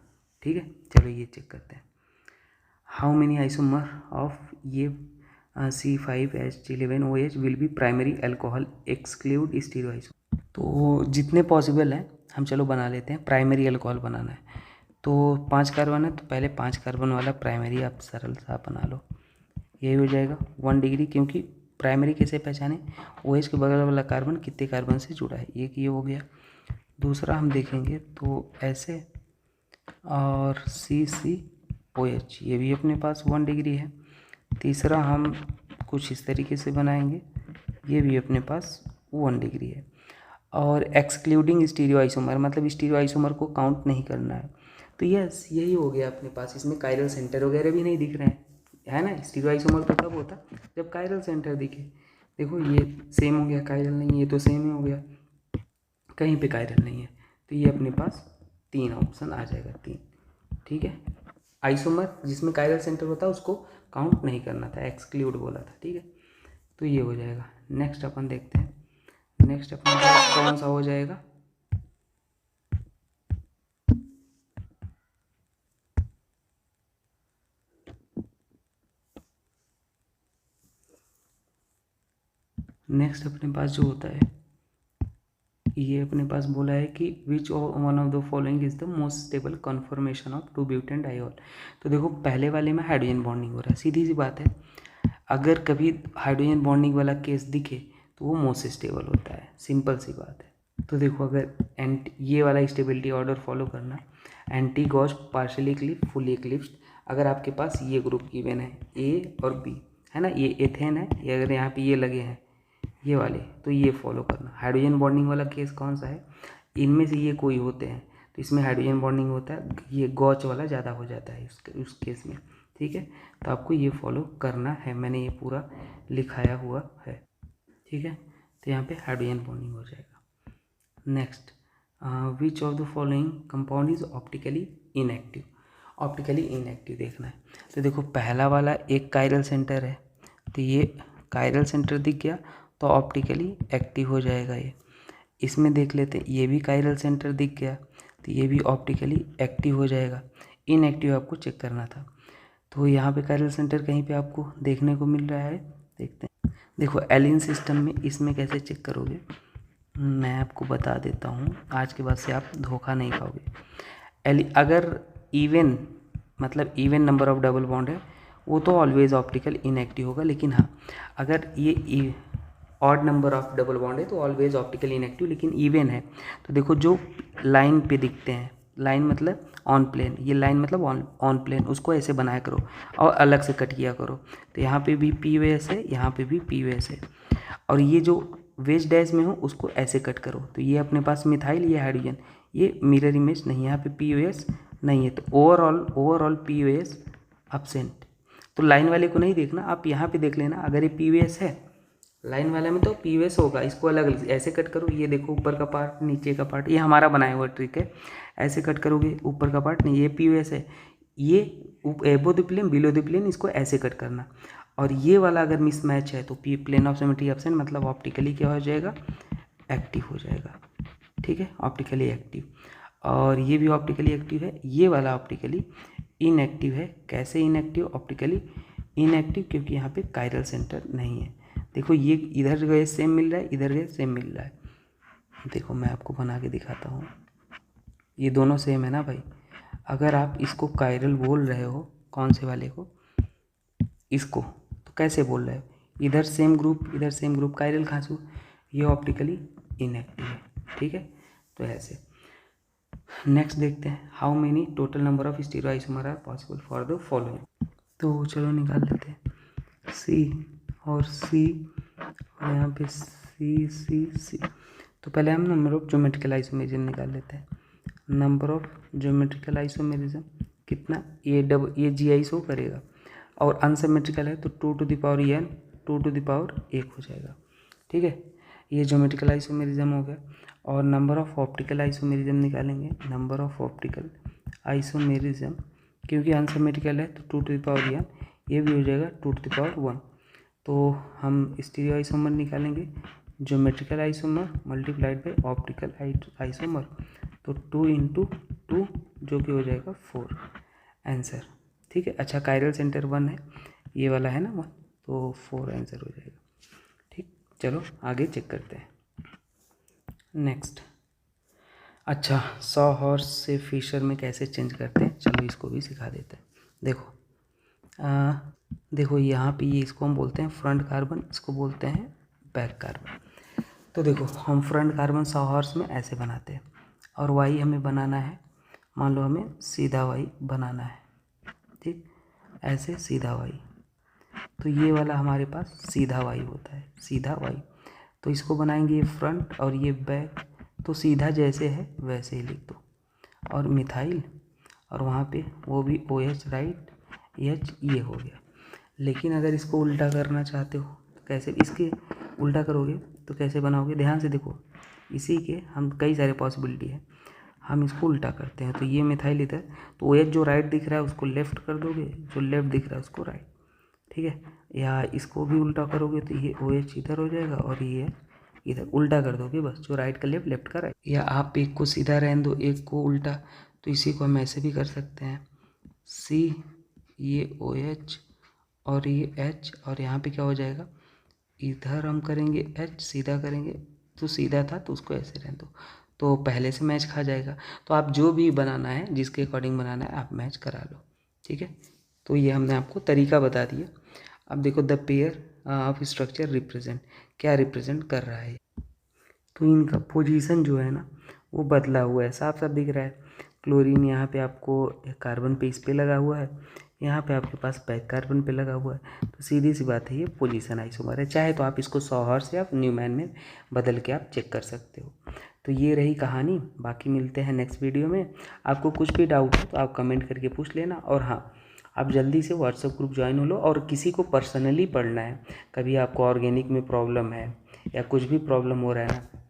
ठीक है। चलो ये चेक करते हैं, हाउ मेनी आइसोमर ऑफ ये C5H11OH will be primary alcohol exclude stereo isomer. तो जितने पॉसिबल हैं हम चलो बना लेते हैं। प्राइमरी अल्कोहल बनाना है तो 5 कार्बन है, तो पहले 5 कार्बन वाला प्राइमरी आप सरल सा बना लो, यही हो जाएगा 1 डिग्री। क्योंकि प्राइमरी कैसे पहचाने, OH के बगल वाला कार्बन कितने कार्बन से जुड़ा है, एक ये हो गया। दूसरा हम देखेंगे तो ऐसे, और CCOH ये भी अपने पास 1 डिग्री है। तीसरा हम कुछ इस तरीके से बनाएंगे, ये भी अपने पास 1 डिग्री है। और एक्सक्लूडिंग स्टीरियो आइसोमर, मतलब स्टीरियो आइसोमर को काउंट नहीं करना है। तो यस यही हो गया अपने पास। इसमें कायरल सेंटर वगैरह भी नहीं दिख रहे हैं, है ना। स्टीरियो आइसोमर तो तब होता जब कायरल सेंटर दिखे। देखो ये सेम हो गया, कायरल नहीं, ये तो सेम ही हो गया, कहीं पे कायरल नहीं है। तो ये अपने पास 3 ऑप्शन आ जाएगा, 3, ठीक है। आइसोमर जिसमें कायरल सेंटर होता है उसको काउंट नहीं करना था, एक्सक्लूड बोला था, ठीक है। तो ये हो जाएगा। नेक्स्ट अपन देखते हैं, नेक्स्ट अपन कौन सा हो जाएगा, नेक्स्ट अपने पास जो होता है, ये अपने पास बोला है कि which one of the following is the most stable conformation of two butane diol. तो देखो पहले वाले में हाइड्रोजन बॉन्डिंग हो रहा है, सीधी सी बात है। अगर कभी हाइड्रोजन बॉन्डिंग वाला केस दिखे तो वो मोस्ट स्टेबल होता है, सिंपल सी बात है। तो देखो अगर ये वाला स्टेबिलिटी ऑर्डर फॉलो करना, anti Gauss, partially Eclipse, fully eclipsed. अगर आपके पास ये ग्रुप गिवन है A और B, है ना, ये एथेन है, ये अगर यहाँ पे ये लगे हैं ये वाले, तो ये फॉलो करना। हाइड्रोजन बॉन्डिंग वाला केस कौन सा है, इनमें से ये कोई होते हैं तो इसमें हाइड्रोजन बॉन्डिंग होता है, ये गॉच वाला ज़्यादा हो जाता है उस केस में, ठीक है। तो आपको ये फॉलो करना है, मैंने ये पूरा लिखाया हुआ है, ठीक है। तो यहाँ पे हाइड्रोजन बॉन्डिंग हो जाएगा। Next, which of the following compound is optically inactive. Optically inactive देखना है, तो देखो पहला वाला एक कायरल सेंटर है, तो ये कायरल सेंटर दिख गया तो ऑप्टिकली एक्टिव हो जाएगा ये। इसमें देख लेते हैं, ये भी कायरल सेंटर दिख गया, तो ये भी ऑप्टिकली एक्टिव हो जाएगा। इनएक्टिव आपको चेक करना था। तो यहाँ पे कायरल सेंटर कहीं पे आपको देखने को मिल रहा है, देखते हैं। देखो एलिन सिस्टम में इसमें कैसे चेक करोगे, मैं आपको बता देता हूँ, आज के बाद से आप धोखा नहीं खाओगे। अगर इवन मतलब even number of double bond है वो तो ऑलवेज ऑप्टिकल इनएक्टिव होगा, लेकिन हाँ अगर ये odd number of double bond है तो ऑलवेज ऑप्टिकल इनएक्टिव, लेकिन इवन है तो देखो जो लाइन पे दिखते हैं, लाइन मतलब ऑन प्लेन, ये लाइन मतलब ऑन प्लेन, उसको ऐसे बनाया करो और अलग से कट किया करो। तो यहाँ पे भी पी वेस है, यहाँ पे भी पी वेस है, और ये जो वेज डैश में हो उसको ऐसे कट करो। तो ये अपने पास मिथाइल, ये हाइड्रोजन, ये मिरर इमेज नहीं है, यहाँ पे पी वेस नहीं है, तो ओवरऑल पी वेस एब्सेंट। तो लाइन वाले को नहीं देखना, आप यहाँ पे देख लेना, अगर ये पी वेस है लाइन वाले में तो पी वेस होगा, इसको अलग अलग ऐसे कट करो। ये देखो ऊपर का पार्ट नीचे का पार्ट, ये हमारा बनाया हुआ ट्रिक है, ऐसे कट करोगे ऊपर का पार्ट नहीं, ये पी वेस है, ये above the plane below the plane, इसको ऐसे कट करना। और ये वाला अगर मिसमैच है तो P plane of symmetry absent, मतलब ऑप्टिकली क्या हो जाएगा, एक्टिव हो जाएगा। ठीक है, ऑप्टिकली एक्टिव। और ये भी ऑप्टिकली एक्टिव है, ये वाला ऑप्टिकली इनएक्टिव है। कैसे इनएक्टिव, ऑप्टिकली इनएक्टिव क्योंकि यहाँ पे कायरल सेंटर नहीं है। देखो ये इधर गए सेम मिल रहा है, इधर गए सेम मिल रहा है। देखो मैं आपको बना के दिखाता हूँ, ये दोनों सेम है ना भाई। अगर आप इसको कायरल बोल रहे हो, कौन से वाले को, इसको, तो कैसे बोल रहे हो, इधर सेम ग्रुप इधर सेम ग्रुप, कायरल खांसू, ये ऑप्टिकली इनएक्टिव है। ठीक है, तो ऐसे। नेक्स्ट देखते हैं, how many total number of stereo isomer are possible for the following. तो चलो निकाल लेते हैं, सी और सी, और यहाँ पे सी सी सी। तो पहले हम नंबर ऑफ ज्योमेट्रिकल आइसोमेरिज्म निकाल लेते हैं। नंबर ऑफ ज्योमेट्रिकल आइसोमेरिज्म कितना, ये जी आई शो करेगा, और अनसिमेट्रिकल है तो 2 to the power n 2 to the power 1 हो जाएगा। ठीक है, ये ज्योमेट्रिकल आइसोमेरिज्म हो गया। और नंबर ऑफ ऑप्टिकल आइसोमेरिज्म निकालेंगे, नंबर ऑफ ऑप्टिकल आइसोमेरिज्म, क्योंकि अनसिमेट्रिकल है तो 2 टू द पावर n, ये भी हो जाएगा 2 टू द पावर 1। तो हम स्टीरियो आइसोमर निकालेंगे, geometrical isomer multiplied by optical isomer, तो 2 इंटू 2 जो कि हो जाएगा 4 आंसर। ठीक है, अच्छा कायरल सेंटर 1 है, ये वाला है ना 1, तो 4 आंसर हो जाएगा। ठीक, चलो आगे चेक करते हैं। नेक्स्ट, अच्छा सॉ हॉर्स से फिशर में कैसे चेंज करते हैं, चलो इसको भी सिखा देते हैं। देखो देखो यहाँ पे ये इसको हम बोलते हैं फ्रंट कार्बन, इसको बोलते हैं बैक कार्बन। तो देखो हम फ्रंट कार्बन सॉ हॉर्स में ऐसे बनाते हैं, और वाई हमें बनाना है, मान लो हमें सीधा वाई बनाना है। ठीक, ऐसे सीधा वाई, तो ये वाला हमारे पास सीधा वाई होता है, सीधा वाई। तो इसको बनाएंगे ये फ्रंट और ये बैक, तो सीधा जैसे है वैसे ही लिख दो, और मिथाइल, और वहाँ पे वो भी OH राइट, एच ये हो गया। लेकिन अगर इसको उल्टा करना चाहते हो तो कैसे, इसके उल्टा करोगे तो कैसे बनाओगे, ध्यान से देखो, इसी के हम कई सारे पॉसिबिलिटी है, हम इसको उल्टा करते हैं। तो ये मिथाइल इधर, तो OH जो राइट दिख रहा है उसको लेफ़्ट कर दोगे, जो लेफ़्ट दिख रहा है उसको राइट। ठीक है, या इसको भी उल्टा करोगे तो ये OH इधर हो जाएगा और ये इधर, उल्टा कर दोगे बस, जो राइट का लेफ्ट, लेफ्ट का राइट। या आप एक को सीधा रहने दो, एक को उल्टा, तो इसी को हम ऐसे भी कर सकते हैं, C ये OH और ये H, और यहाँ पे क्या हो जाएगा, इधर हम करेंगे H, सीधा करेंगे तो सीधा था तो उसको ऐसे रहने दो, तो पहले से मैच खा जाएगा। तो आप जो भी बनाना है, जिसके अकॉर्डिंग बनाना है आप मैच करा लो। ठीक है, तो ये हमने आपको तरीका बता दिया। अब देखो the pair of structure represent, क्या रिप्रेजेंट कर रहा है, तो इनका पोजीशन जो है ना वो बदला हुआ है, साफ साफ दिख रहा है। क्लोरीन यहाँ पे आपको कार्बन पे इस पे लगा हुआ है, यहाँ पे आपके पास बैक कार्बन पे लगा हुआ है, तो सीधी सी बात है ये पोजीशन आइसोमर है। चाहे तो आप इसको सॉ हॉर्स या न्यूमैन में बदल के आप चेक कर सकते हो। तो ये रही कहानी, बाकी मिलते हैं नेक्स्ट वीडियो में। आपको कुछ भी डाउट हो तो आप कमेंट करके पूछ लेना, और हाँ आप जल्दी से व्हाट्सएप ग्रुप ज्वाइन हो लो। और किसी को पर्सनली पढ़ना है, कभी आपको ऑर्गेनिक में प्रॉब्लम है या कुछ भी प्रॉब्लम हो रहा है ना,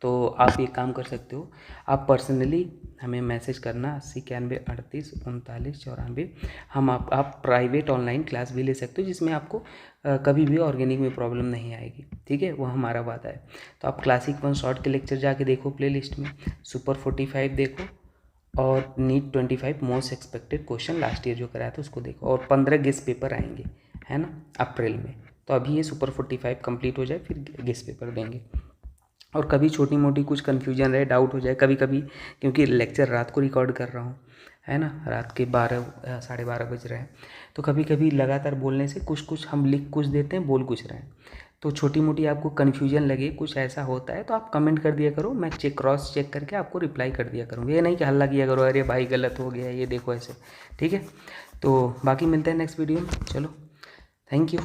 तो आप एक काम कर सकते हो, आप पर्सनली हमें मैसेज करना 80 91 38 39 94। हम आप प्राइवेट ऑनलाइन क्लास भी ले सकते हो, जिसमें आपको कभी भी ऑर्गेनिक में प्रॉब्लम नहीं आएगी, ठीक है, वो हमारा वादा है। तो आप क्लासिक 1 शॉर्ट के लेक्चर जाके देखो प्लेलिस्ट में, सुपर 45 देखो, और NEET 25 most expected question last year जो कराया था उसको देखो, और 15 गेस्ट पेपर आएंगे, है ना, अप्रैल में। तो अभी ये सुपर 45 कंप्लीट हो जाए, फिर गेस्ट पेपर देंगे। और कभी छोटी मोटी कुछ कन्फ्यूजन रहे, डाउट हो जाए कभी कभी, क्योंकि लेक्चर रात को रिकॉर्ड कर रहा हूँ, है ना, रात के 12 साढ़े 12 बज रहे हैं, तो कभी कभी लगातार बोलने से कुछ हम लिख कुछ देते हैं, बोल कुछ रहे हैं, तो छोटी मोटी आपको कन्फ्यूजन लगे, कुछ ऐसा होता है तो आप कमेंट कर दिया करो, मैं क्रॉस चेक करके आपको रिप्लाई कर दिया करूँगा। ये नहीं कि हल्ला किया करो, अरे भाई गलत हो गया ये देखो ऐसे, ठीक है। तो बाकी मिलते हैं नेक्स्ट वीडियो में, चलो, थैंक यू।